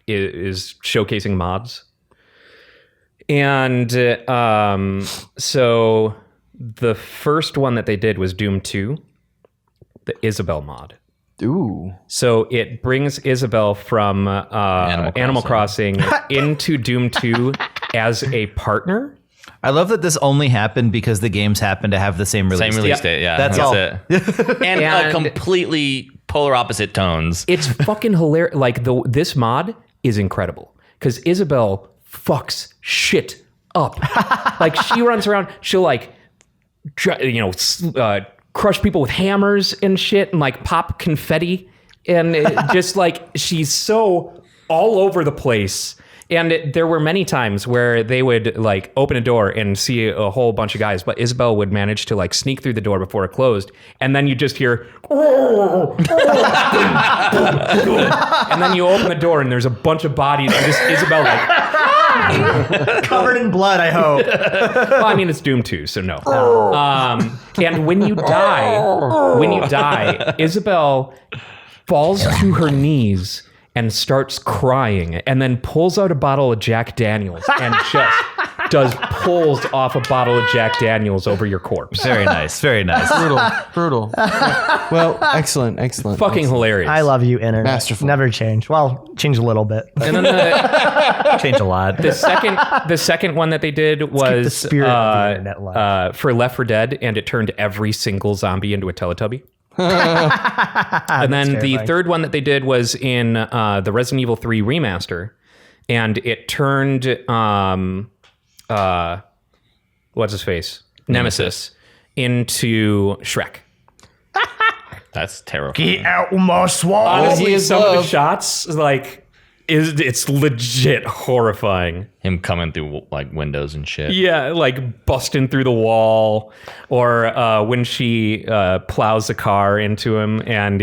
is showcasing mods, and so the first one that they did was Doom 2, the Isabelle mod. Ooh. So it brings Isabelle from Animal Crossing into Doom 2 as a partner. I love that this only happened because the games happen to have the same release. Same release date, yeah. That's all. it. and completely polar opposite tones. It's fucking hilarious. Like this mod is incredible because Isabelle fucks shit up. Like she runs around, she'll crush people with hammers and shit and like pop confetti and just like she's so all over the place. And there were many times where they would like open a door and see a whole bunch of guys, but Isabelle would manage to like sneak through the door before it closed, and then you just hear and then you open the door and there's a bunch of bodies and just Isabelle like covered in blood, I hope. well, I mean, it's Doom 2, so no. And when you die, Isabelle falls to her knees and starts crying, and then pulls out a bottle of Jack Daniels and just does pulls off a bottle of Jack Daniels over your corpse. Very nice. Very nice. Brutal. Well, excellent. Fucking hilarious. I love you, internet. Masterful. Never change. Well, change a little bit. And then Change a lot. the second one that they did was the spirit of the internet alive. for Left 4 Dead, and it turned every single zombie into a Teletubby. And then the terrifying. third one that they did was in the Resident Evil 3 remaster, and it turned what's his face, Nemesis into Shrek. That's terrifying. Get out my swamp. Honestly, is some of the love. shots it's legit horrifying. Him coming through like windows and shit. Yeah, like busting through the wall, or when she plows a car into him, and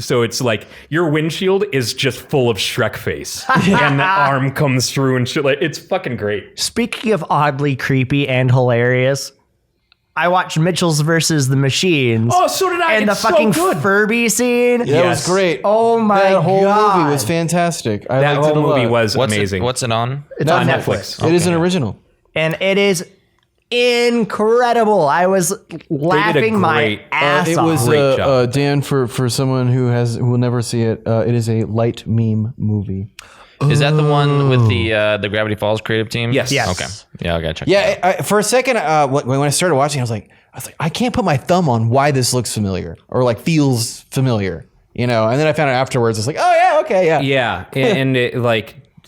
so it's like your windshield is just full of Shrek face, and the arm comes through and shit. Like it's fucking great. Speaking of oddly creepy and hilarious, I watched Mitchell's versus the Machines. Oh, so did I. And It's the fucking so good. Furby scene. That was great. Oh my That whole God. movie was fantastic. I That liked whole it a movie lot. was What's amazing. What's it on? It's on Netflix. It is an original. And it is incredible. I was laughing my great- ass It off. was Great job. Dan, for someone who will never see it. It is a light meme movie. Is that the one with the Gravity Falls creative team? Yes. Yes. Okay. Yeah, I gotta check. that out. Yeah, for a second, when I started watching, I was like, I can't put my thumb on why this looks familiar or like feels familiar, And then I found out afterwards. It's like, oh yeah, okay, yeah. Yeah, and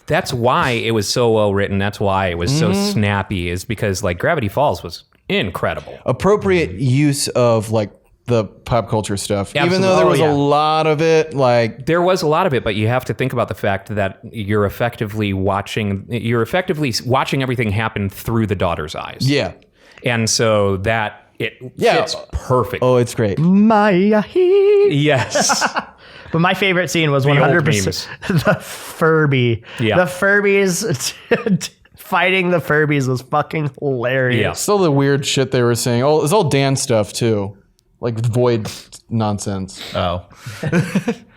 that's why it was so well written. That's why it was so snappy. Is because like Gravity Falls was incredible. Appropriate use of like the pop culture stuff, even though Absolutely. there was Oh, yeah. a lot of it. Like There was a lot of it, but you have to think about the fact that you're effectively watching everything happen through the daughter's eyes. yeah, And so that it fits perfect. oh, it's great. Maya he. Yes. But my favorite scene was old 100% the Furby. Yeah. The Furbies fighting the Furbies was fucking hilarious. Yeah. Still the weird shit they were saying. Oh, it's all Dan stuff too, like void nonsense. Oh.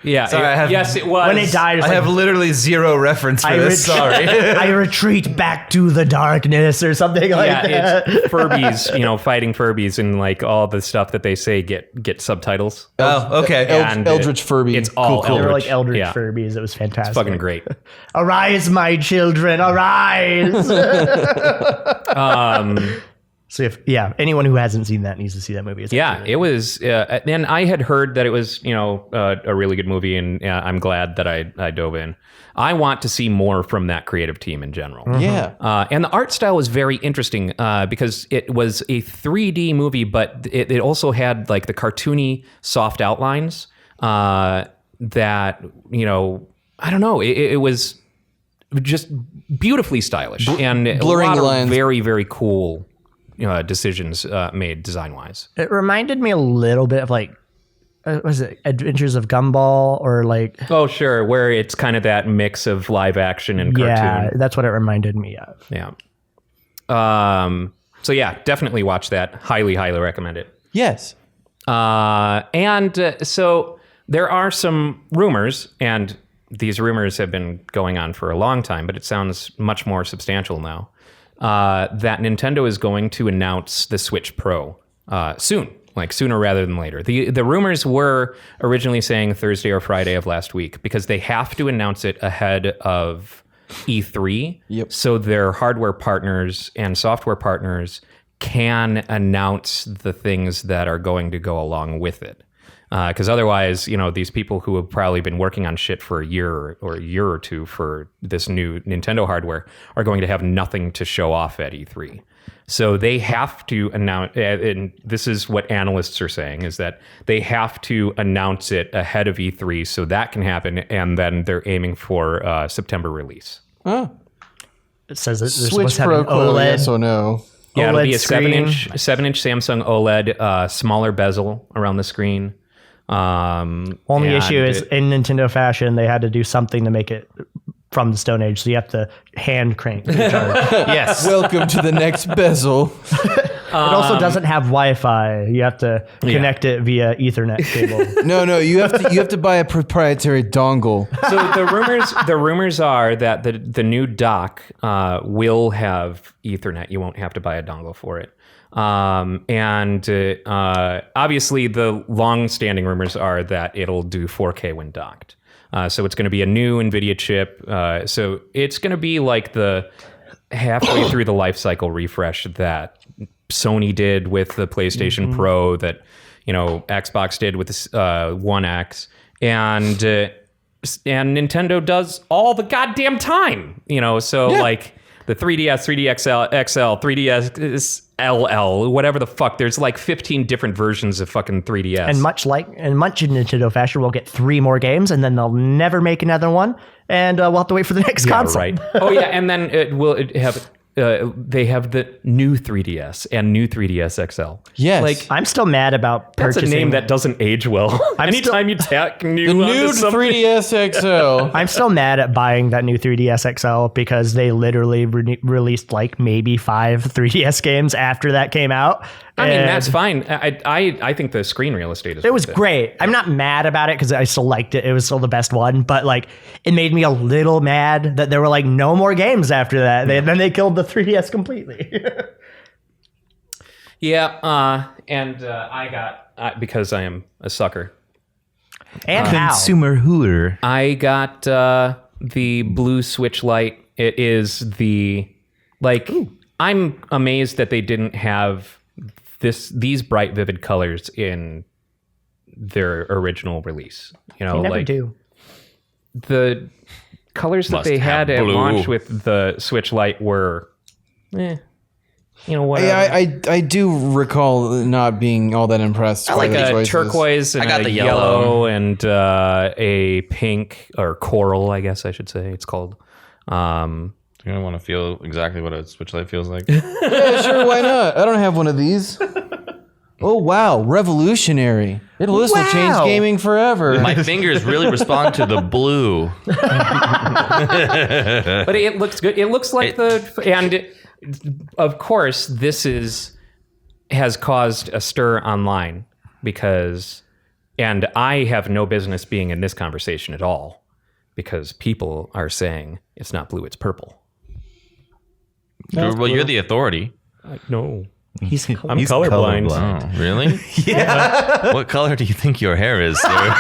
Yeah. Sorry, I have- yes, it was. When it died, it's I like, have literally zero reference for this. Sorry. I retreat back to the darkness or something like Yeah, that. it's Furbies, fighting Furbies, and like all the stuff that they say get subtitles. Oh, okay. And Eldritch Furby. It's all They Eldritch. were like Eldritch Yeah. Furbies. It was fantastic. It's fucking great. Arise, my children, arise. So anyone who hasn't seen that needs to see that movie. It's It was, and I had heard that it was, a really good movie, and I'm glad that I dove in. I want to see more from that creative team in general. Yeah. And the art style was very interesting because it was a 3D movie, but it also had like the cartoony soft outlines that, I don't know, it was just beautifully stylish and blurring a lot lines. Of very, very cool decisions made design-wise. It reminded me a little bit of like, was it Adventures of Gumball or like? Oh, sure, where it's kind of that mix of live action and cartoon. Yeah, that's what it reminded me of. Yeah. So yeah, definitely watch that. Highly, highly recommend it. Yes. So there are some rumors, and these rumors have been going on for a long time, but it sounds much more substantial now, that Nintendo is going to announce the Switch Pro soon, like sooner rather than later. The rumors were originally saying Thursday or Friday of last week because they have to announce it ahead of E3. Yep. So their hardware partners and software partners can announce the things that are going to go along with it. Because otherwise, these people who have probably been working on shit for a year or two for this new Nintendo hardware are going to have nothing to show off at E3. So they have to announce, and this is what analysts are saying, is that they have to announce it ahead of E3 so that can happen, and then they're aiming for September release. Oh. It says that they're Switch supposed to have Pro an Quo, OLED. yes or no? Yeah, it'll be a screen. 7-inch Samsung OLED, smaller bezel around the screen. Only issue is in Nintendo fashion, they had to do something to make it from the Stone Age, so you have to hand crank the charge. yes. Welcome to the next bezel. It also doesn't have Wi-Fi. You have to connect it via Ethernet cable. No, you have to buy a proprietary dongle. So the rumors are that the new dock will have Ethernet. You won't have to buy a dongle for it. And obviously the long-standing rumors are that it'll do 4K when docked. So it's going to be a new NVIDIA chip. So it's going to be like the halfway through the life cycle refresh that Sony did with the PlayStation Pro, that Xbox did with the One X, and Nintendo does all the goddamn time. Like the 3DS, 3DS XL, 3DS LL, whatever the fuck. There's like 15 different versions of fucking 3DS. And much in Nintendo fashion, we'll get 3 more games, and then they'll never make another one, and we'll have to wait for the next console. Right. Oh yeah, and then they have the new 3DS and new 3DS XL. Yes. Like, I'm still mad about that's purchasing. a name that doesn't age well. Anytime you tack new The onto new something. 3DS XL. I'm still mad at buying that new 3DS XL because they literally released like maybe 5 3DS games after that came out. I mean, And that's fine. I think the screen real estate is it was great. I'm not mad about it because I still liked it. It was still the best one, but like it made me a little mad that there were like no more games after that. Then they killed the 3DS completely. Yeah, and I got, because I am a sucker, And how? Consumer hooer. I got the blue Switch Lite. It is I'm amazed that they didn't have these bright, vivid colors in their original relece. They never do. The colors that Must they had have at blue. launch with the Switch Lite were, whatever. I do recall not being all that impressed. I like by the a choices. turquoise and I got a the yellow and a pink, or coral, I guess I should say it's called. You're gonna want to feel exactly what a Switch Lite feels like. Yeah, sure, why not? I don't have one of these. Oh wow, revolutionary! This will change gaming forever. My fingers really respond to the blue. But it looks good. It looks like of course, this has caused a stir online because, and I have no business being in this conversation at all, because people are saying it's not blue, it's purple. Well, you're the authority. No. I'm He's colorblind. Oh, really? Yeah. What color do you think your hair is, sir?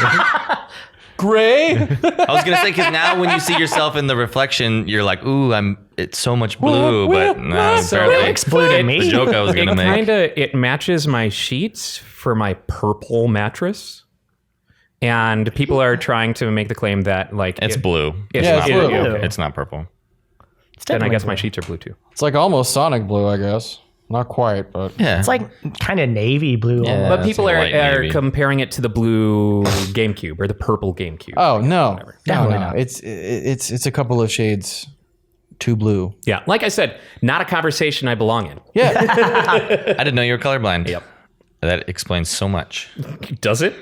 gray. I was gonna say because now when you see yourself in the reflection, you're like, "Ooh, it's so much blue," but no, apparently Looks blue to me. the joke I was gonna make. It matches my sheets for my purple mattress, and people are trying to make the claim that like It's blue. It's Yeah, not it's blue. blue. Okay. It's not purple. Then I guess my sheets are blue too. It's like almost Sonic blue, I guess. Not quite, but Yeah, It's like kind of navy blue. Yeah. almost. But people like are, light are navy. comparing it to the blue GameCube or the purple GameCube. oh no, Definitely no. not. It's a couple of shades too blue. Yeah, like I said, not a conversation I belong in. Yeah, I didn't know you were colorblind. Yep. That explains so much. Does it?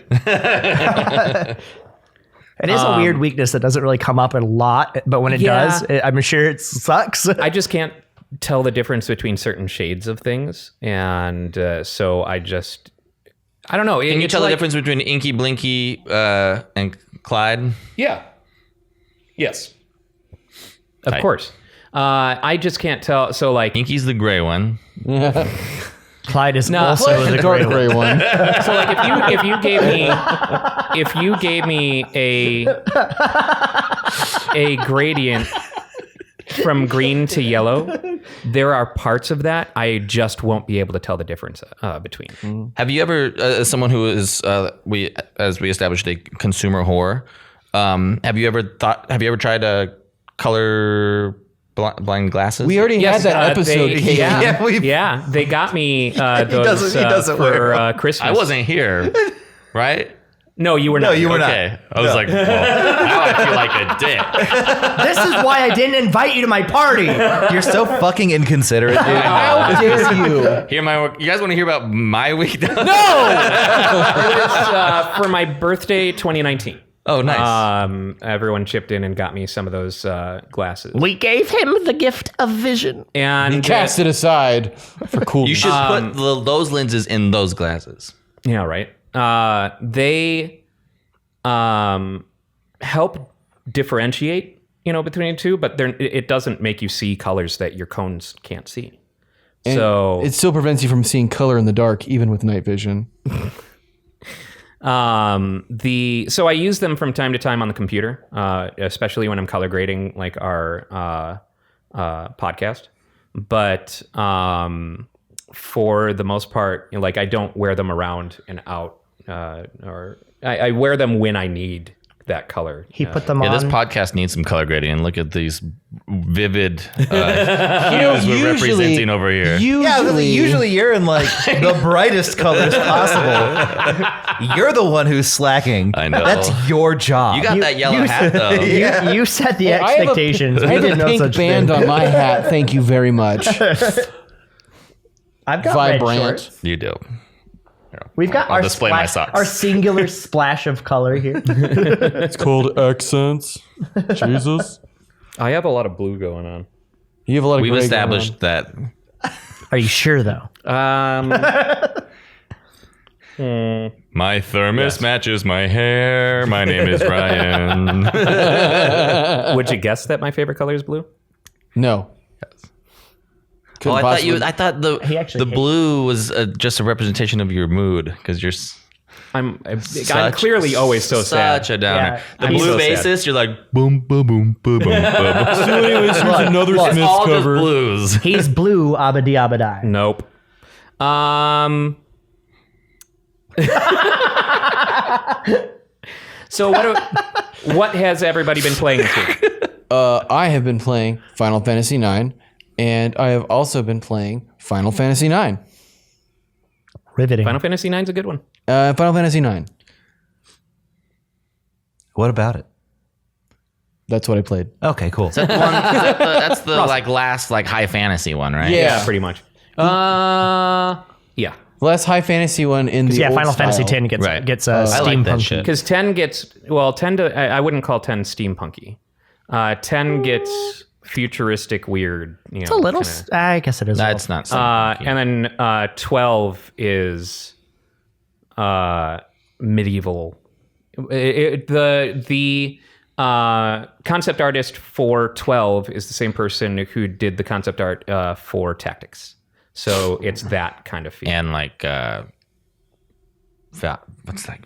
It is a weird weakness that doesn't really come up a lot, but when it Yeah. does, I'm sure it sucks. I just can't tell the difference between certain shades of things, and so I don't know. Can you tell the difference between Inky Blinky and Clyde? Yeah. Yes. Of course. I just can't tell. So like, Inky's the gray one. Clyde is No, also the the dark gray gray one. so like if you gave me a gradient from green to yellow, there are parts of that I just won't be able to tell the difference between. Have you ever, as someone who is, as we established, a consumer whore, have you ever tried color blind glasses? We already had that episode. Kate. Yeah, they got me those doesn't wear for Christmas. I wasn't here, right? No, you were not. No, you were not. Okay. I was like, well, now I feel like a dick. This is why I didn't invite you to my party. You're so fucking inconsiderate, dude. How dare you? You guys want to hear about my week? It was for my birthday 2019. Oh, nice. Everyone chipped in and got me some of those glasses. We gave him the gift of vision. And Cast it aside for cool. You should put those lenses in those glasses. yeah, right. They help differentiate, between the two, but it doesn't make you see colors that your cones can't see. And so it still prevents you from seeing color in the dark, even with night vision. so I use them from time to time on the computer, especially when I'm color grading like our podcast. But for the most part, like I don't wear them around and out, or I wear them when I need that color. He put them Yeah, on. this podcast needs some color grading. And look at these vivid hues we're representing over here. Usually you're in like the brightest colors possible. You're the one who's slacking. I know. That's your job. You got that yellow hat, though. You set the I have a- expectations. I We have didn't a know pink such band thing. on my hat. Thank you very much. I've got red Vibrant. shorts. You do. We've got I'll our display my splash, socks. our singular splash of color here. It's called accents. Jesus. I have a lot of blue going on. You have a lot of We've gray established that. Are you sure though? My thermos matches my hair. My name is Ryan. Would you guess that my favorite color is blue? No. Oh, Couldn't possibly- I thought He actually the hates- blue was just a representation of your mood because you're I'm clearly always so sad. such a downer. Yeah, the I'm blue so sad. bassist, you're like boom, boom, boom, boom, boom, boom. So anyways, here's another It's Smiths all just cover. blues. He's blue, abadi abadai. Nope. So what has everybody been playing this week? I have been playing Final Fantasy IX, and I have also been playing Final Fantasy IX. Riveting. Final Fantasy IX is a good one. Final Fantasy IX. What about it? That's what I played. Okay, cool. That's the like last like high fantasy one, right? Yeah. Pretty much. Yeah. The last high fantasy one in the Yeah, old Final Fantasy style. X Right. gets I like that steampunky. shit. Because 10 gets, well, 10 to, I wouldn't call 10 steampunky. 10 gets futuristic weird. It's a little. I guess it is. That's not. And then 12 is medieval. The concept artist for 12 is the same person who did the concept art for Tactics. So it's that kind of feel. and like what's that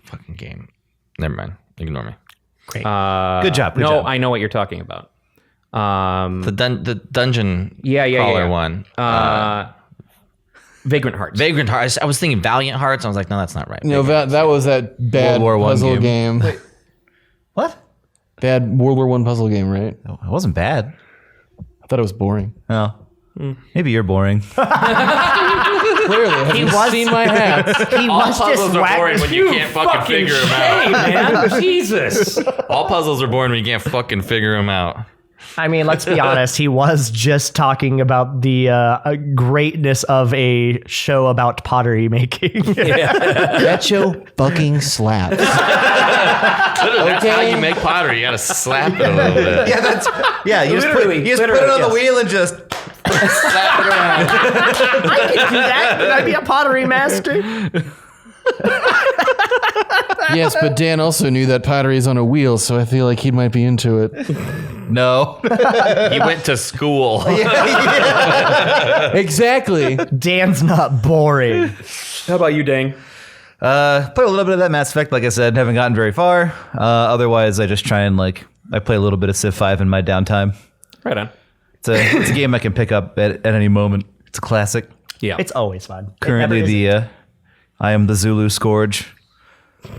fucking game? Never mind. Ignore me. Good job. Good job. I know what you're talking about. The dungeon Yeah. crawler one. Vagrant Hearts. Vagrant Hearts. I was thinking Valiant Hearts. I was like, no, that's not right. No, that was that bad World War I puzzle game. What? Bad World War I puzzle game, right? It wasn't bad. I thought it was boring. Oh. Maybe you're boring. Clearly, have you seen my hats? He was just boring when you can't fucking figure them out. man. Jesus. All puzzles are boring when you can't fucking figure them out. I mean, let's be honest. He was just talking about the greatness of a show about pottery making. That show fucking slaps. That's how you make pottery. You gotta slap it a little bit. You just put it on the wheel and just Slap it around. I can do that. Can I be a pottery master? Yes, but Dan also knew that pottery is on a wheel, so I feel like he might be into it. no. He went to school. Exactly. Dan's not boring. How about you, Dang? Played a little bit of that Mass Effect. Like I said, haven't gotten very far. Otherwise, I just try and I play a little bit of Civ 5 in my downtime. Right on. It's a game I can pick up at any moment. It's a classic. Yeah. It's always fun. Currently, I am the Zulu Scourge,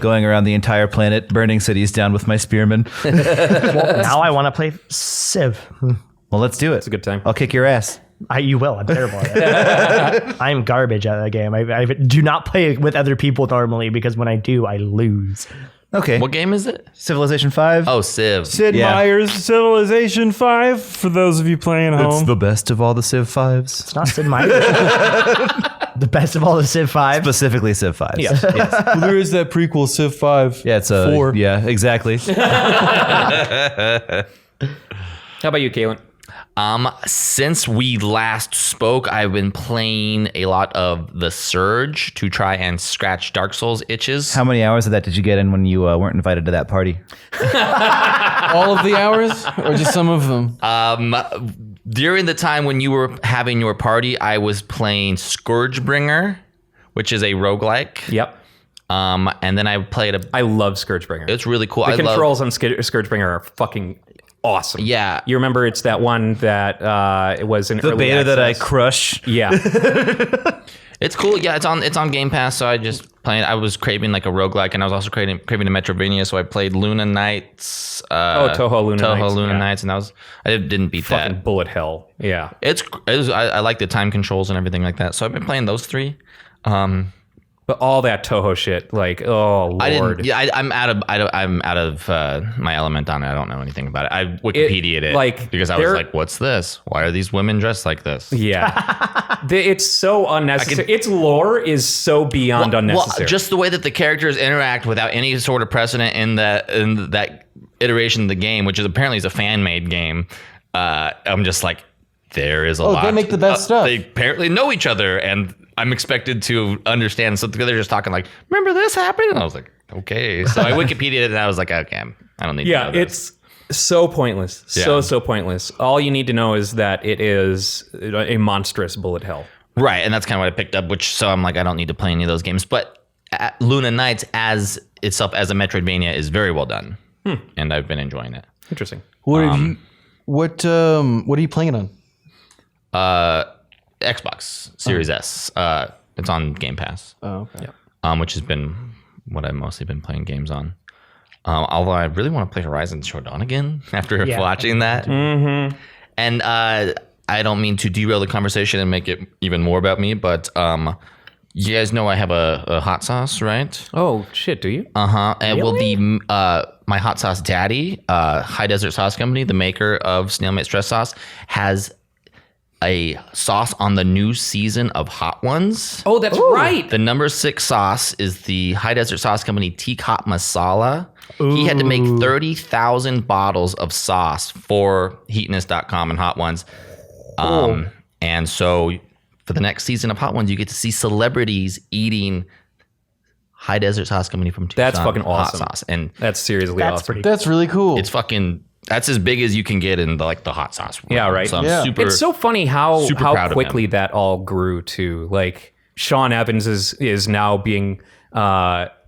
going around the entire planet, burning cities down with my spearmen. Well, now I want to play Civ. Well, let's do it. It's a good time. I'll kick your ass. You will. I'm terrible at it. I'm garbage at that game. I do not play with other people normally because when I do, I lose. Okay. What game is it? Civilization 5. Oh, Civ. Sid Yeah. Meier's Civilization 5, for those of you playing at It's home. the best of all the Civ 5s. It's not Sid Meier. The best of all the Civ 5. Specifically Civ 5s. Yes. Well, there is that prequel, Civ 5. Yeah, it's a 4. Yeah, exactly. How about you, Kaylin? Since we last spoke, I've been playing a lot of The Surge to try and scratch Dark Souls itches. How many hours of that did you get in when you weren't invited to that party? All of the hours? Or just some of them? During the time when you were having your party, I was playing Scourgebringer, which is a roguelike. Yep. And then I played I love Scourgebringer. It's really cool. The controls on Scourgebringer are fucking awesome. Yeah. You remember it's that one that it was in The early beta that I access? crush. Yeah. It's cool. Yeah, it's on Game Pass, so I just playing. I was craving like a roguelike, and I was also craving a Metroidvania, so I played Luna Nights. Toho Luna Nights, Luna yeah. Nights, and I didn't beat Fucking that. bullet hell. Yeah. I like the time controls and everything like that, so I've been playing those three. But all that Toho shit, like, oh Lord. I didn't. Yeah, I'm out of my element on it. I don't know anything about it. I Wikipedia'd it like, because I was like, "What's this? Why are these women dressed like this?" Yeah. It's so unnecessary. Its lore is so beyond unnecessary. Well, just the way that the characters interact without any sort of precedent in that iteration of the game, which is apparently is a fan-made game. I'm just like, there is a lot. They make the best stuff. They apparently know each other, and I'm expected to understand. So they're just talking like, "Remember this happened?" And I was like, "Okay." So I Wikipedia'd it, and I was like, "Okay, I don't need to know this." It's so pointless. Yeah. So pointless. All you need to know is that it is a monstrous bullet hell. Right, and that's kind of what I picked up, so I'm like, I don't need to play any of those games. But Luna Nights as itself as a Metroidvania is very well done, and I've been enjoying it. Interesting. What are you playing it on? Xbox Series S. It's on Game Pass. Oh, okay. Which has been what I've mostly been playing games on. Although I really want to play Horizon Zero Dawn again after watching that. Mm-hmm. And I don't mean to derail the conversation and make it even more about me, but you guys know I have a hot sauce, right? Oh shit, do you? And my hot sauce daddy, High Desert Sauce Company, the maker of Snail Mate Stress Sauce, has a sauce on the new season of Hot Ones. Oh, that's right. The number 6 sauce is the High Desert Sauce Company Teacup Masala. He had to make 30,000 bottles of sauce for Heatness.com and Hot Ones. And so for the next season of Hot Ones, you get to see celebrities eating High Desert Sauce Company from Tucson. That's fucking awesome. Hot sauce. And That's seriously awesome. That's really cool. it's fucking... That's as big as you can get in the hot sauce world. Yeah, right. So I'm Yeah. super... It's so funny how proud of quickly him. that all grew too. Like Sean Evans is now being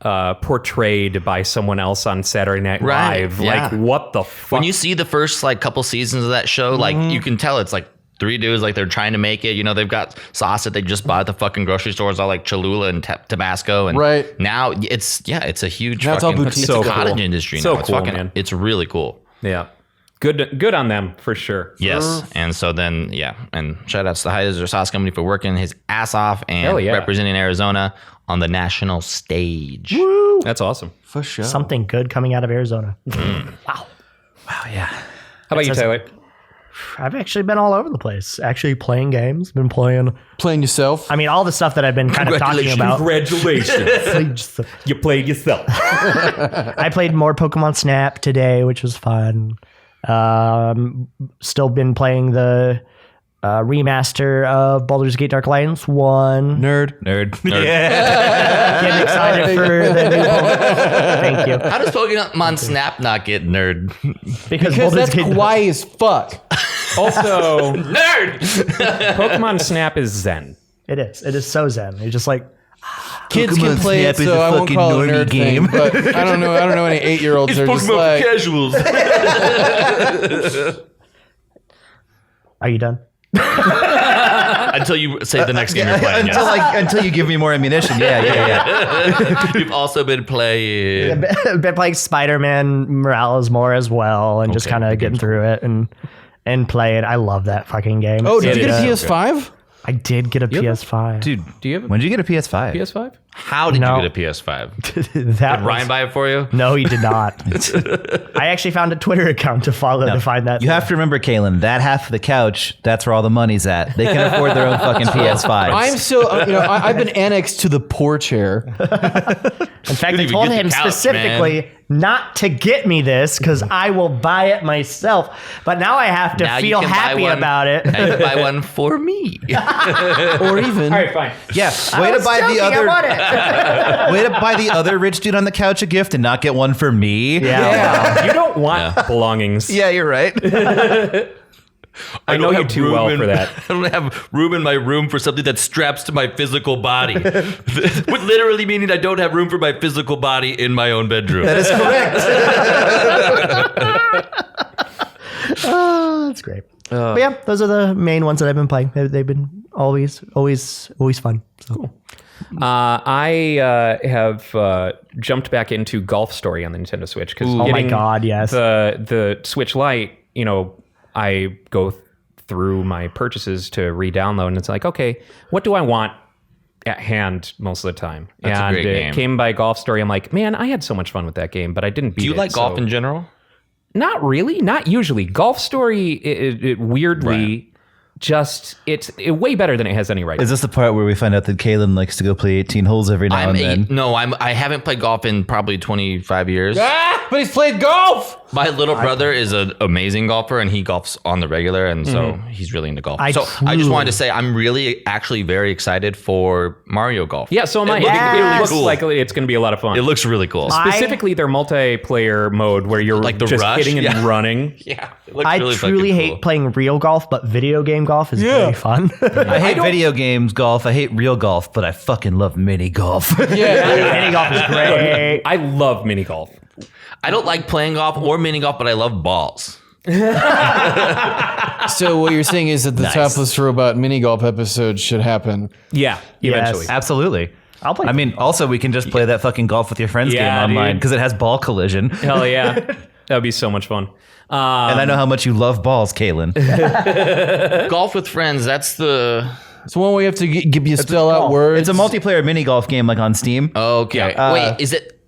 portrayed by someone else on Saturday Night Right, Live. yeah. Like, what the fuck? When you see the first like couple seasons of that show, like you can tell it's like 3 dudes, like they're trying to make it. You know, they've got sauce that they just bought at the fucking grocery stores, all like Cholula and Tabasco. And Right. now it's a huge Now it's all fucking boutique. it's So a cottage cool. industry So now. It's cool, fucking, man. it's really cool. Yeah. Good on them for sure. Yes. And so then, and shout outs to Heiser Sauce Company for working his ass off and Hell yeah. representing Arizona on the national stage. That's awesome. For sure. Something good coming out of Arizona. Wow, yeah. How about you, Tyler? I've actually been all over the place. Actually playing games. Been playing. Playing yourself. I mean, all the stuff that I've been kind of talking about. Congratulations. You played yourself. I played more Pokemon Snap today, which was fun. Still been playing the remaster of Baldur's Gate Dark Alliance 1. Nerd. Getting excited for the new Pokemon. Thank you. How does Pokemon Snap not get nerd? Because Because Baldur's that's Gate kawaii as fuck. Also, Nerd! Pokemon Snap is Zen. It is. It is so zen. You're just like, Kids Pokemon can play Snap it, is so a I won't fucking call it a normie nerd game. thing. But I don't know any 8-year-olds that are just like, casuals. are you done? Until you say the next game you're playing. Until you give me more ammunition. Yeah. You've also been playing. Been playing Spider-Man Morales more as well, and just Okay, kind of good getting game's through it and play it. I love that fucking game. oh, did you It get a is. PS5? I did get a PS5. Dude, Do you have a when did you get a PS5? PS5? How did No. you get a PS5? that Did Ryan buy it for you? No, he did not. I actually found a Twitter account to follow to find that. You have to remember, Kalen, that half of the couch, that's where all the money's at. They can afford their own fucking PS5s. I'm still, I've been annexed to the poor chair. In fact, I even told get the him couch, specifically not to get me this because I will buy it myself. But now I have to Now you feel can buy happy one- about it. Now you can buy one for me. Or even, All right, fine. Yeah, I way to was buy joking, the I want other it. way to buy the other rich dude on the couch a gift and not get one for me. Yeah. You don't want belongings. Yeah, you're right. I know you too well for that. I don't have room in my room for something that straps to my physical body. With literally meaning I don't have room for my physical body in my own bedroom. That is correct. Oh, that's great. But yeah, those are the main ones that I've been playing. They've been always fun. So. Cool. I have jumped back into Golf Story on the Nintendo Switch because Oh my God, yes. the Switch Lite. I go through my purchases to re-download, and it's like, okay, what do I want at hand most of the time? That's a and great it game. came by Golf Story. I'm like, man, I had so much fun with that game, but I didn't beat it. Do you like golf so- in general? Not really. Not usually. Golf Story, it weirdly, just it's way better than it has any right. Is this the part where we find out that Kalen likes to go play 18 holes every now and then? I haven't played golf in probably 25 years. but he's played golf. My little brother is an amazing golfer, and he golfs on the regular, and so he's really into golf. I just wanted to say I'm really actually very excited for Mario Golf. Yeah, so am I. It looks It really looks cool. like it's going to be a lot of fun. It looks really cool. Specifically, their multiplayer mode where you're Like the just rush? hitting and Yeah. running. Yeah, it looks I really truly fucking hate cool. playing real golf, but video game golf is very fun. I hate video games golf. I hate real golf, but I fucking love mini golf. Mini golf is great. I love mini golf. I don't like playing golf or mini golf, but I love balls. So what you're saying is that the Topless Robot mini golf episode should happen. Yeah, eventually. Absolutely. I'll play. I mean, also we can just play that fucking golf with your friends Yeah, game online dude. because it has ball collision. Hell yeah. That would be so much fun. And I know how much you love balls, Kalen. Golf with friends, that's the... It's one way you have to give you spell out words. It's a multiplayer mini golf game like on Steam. Okay. Wait,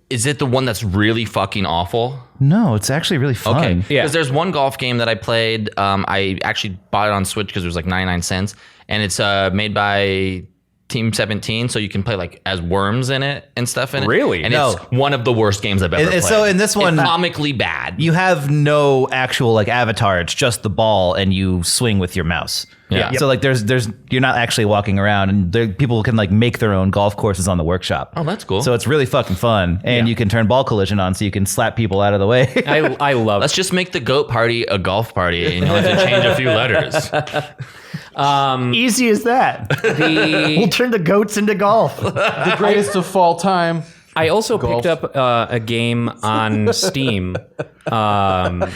is it the one that's really fucking awful? No, it's actually really fun. Okay. Yeah. Because there's one golf game that I played. I actually bought it on Switch because it was like 99 cents. And it's made by Team 17. So you can play like as worms in it and stuff in it. Really? And No. it's one of the worst games I've ever played. so in this one- It's comically bad. You have no actual like avatar. It's just the ball, and you swing with your mouse. Yeah. So like there's you're not actually walking around, and people can like make their own golf courses on the workshop. Oh, that's cool. So it's really fucking fun, and you can turn ball collision on, so you can slap people out of the way. I love Let's just make the goat party a golf party, and you'll have to change a few letters. Easy as that. We'll turn the goats into golf. the greatest of all time. I also picked up a game on Steam. I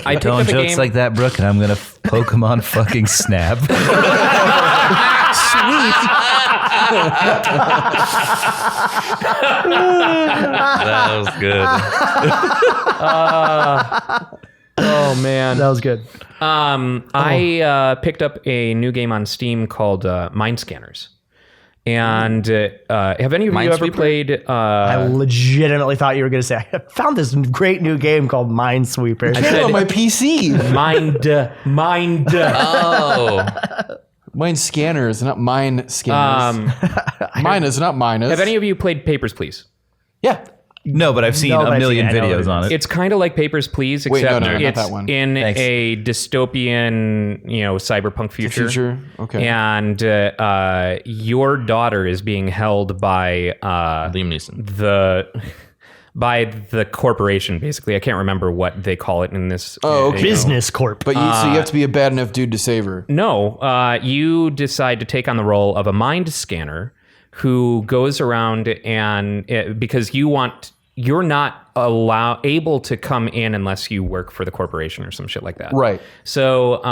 picked Telling up a jokes game. like that, Brooke, and I'm gonna Pokemon fucking snap. That was good. Oh man, That was good. I picked up a new game on Steam called Mind Scanners. And have any of you ever Minesweeper? played? I legitimately thought you were going to say, I found this great new game called Minesweeper. Get it on my PC. Mind. Oh, Mine scanners, not mine scanners. Mine is not mine. Have any of you played Papers, Please? Yeah. No, but I've seen No, but a I've million seen it. I know videos on it. It's kind of like Papers, Please, Wait, except no, not it's that one. in Thanks. a dystopian, cyberpunk future. Future. Okay. And your daughter is being held by Liam Neeson. the corporation, basically. I can't remember what they call it in this. Oh, okay. Business Corp. But so you have to be a bad enough dude to save her. No, you decide to take on the role of a mind scanner who goes around and because you're not able to come in unless you work for the corporation or some shit like that. Right. So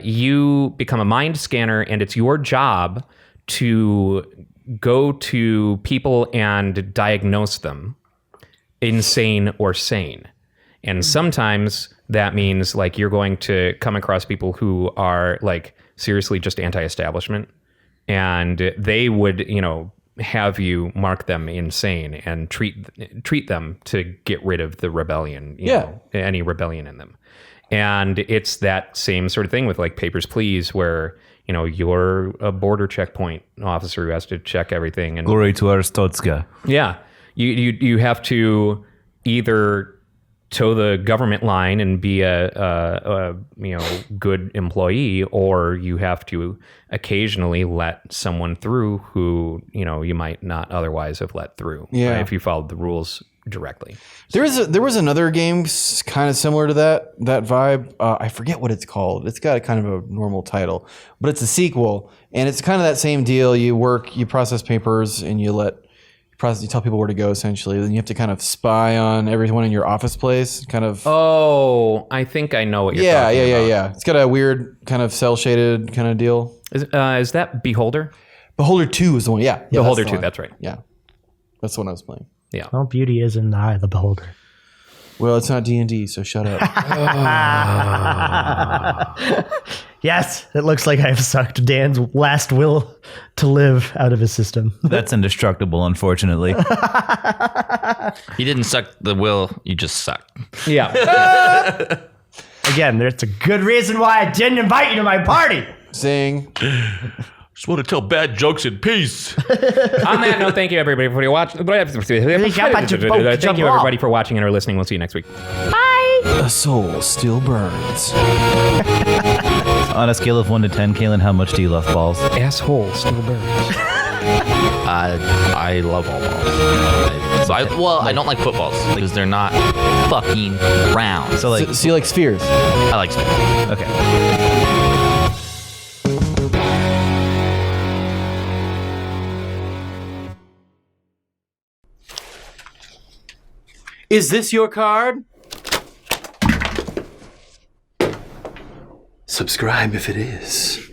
you become a mind scanner, and it's your job to go to people and diagnose them, insane or sane. And sometimes that means like you're going to come across people who are like seriously just anti-establishment, and they would, have you mark them insane and treat them to get rid of the rebellion, any rebellion in them. And it's that same sort of thing with like Papers, Please, where you're a border checkpoint officer who has to check everything. And Glory to Arstotzka. yeah, you have to either toe the government line and be a good employee, or you have to occasionally let someone through who you might not otherwise have let through if you followed the rules directly. There was another game kind of similar to that vibe. I forget what it's called. It's got a kind of a normal title, but it's a sequel, and it's kind of that same deal. You process papers, and you tell people where to go, essentially. Then you have to kind of spy on everyone in your office place, kind of. Oh, I think I know what you're talking about. Yeah. It's got a weird kind of cell shaded kind of deal. Is that Beholder? Beholder 2 is the one. Yeah, Beholder that's the 2, one. that's right. Yeah, that's the one I was playing. Yeah. Well, beauty is in the eye of the beholder. Well, it's not D&D, so shut up. Yes, it looks like I've sucked Dan's last will to live out of his system. That's indestructible, unfortunately. You didn't suck the will, you just sucked. Yeah. Again, there's a good reason why I didn't invite you to my party. Sing. Just want to tell bad jokes in peace. On that note, thank you everybody for watching. Thank you everybody for watching and or listening. We'll see you next week. A soul still burns. On a scale of 1 to 10, Kaylin, how much do you love balls? Asshole still burns. I love all balls. I don't like footballs because they're not fucking round. So like, So you like spheres? I like spheres. okay. Is this your card? Subscribe if it is.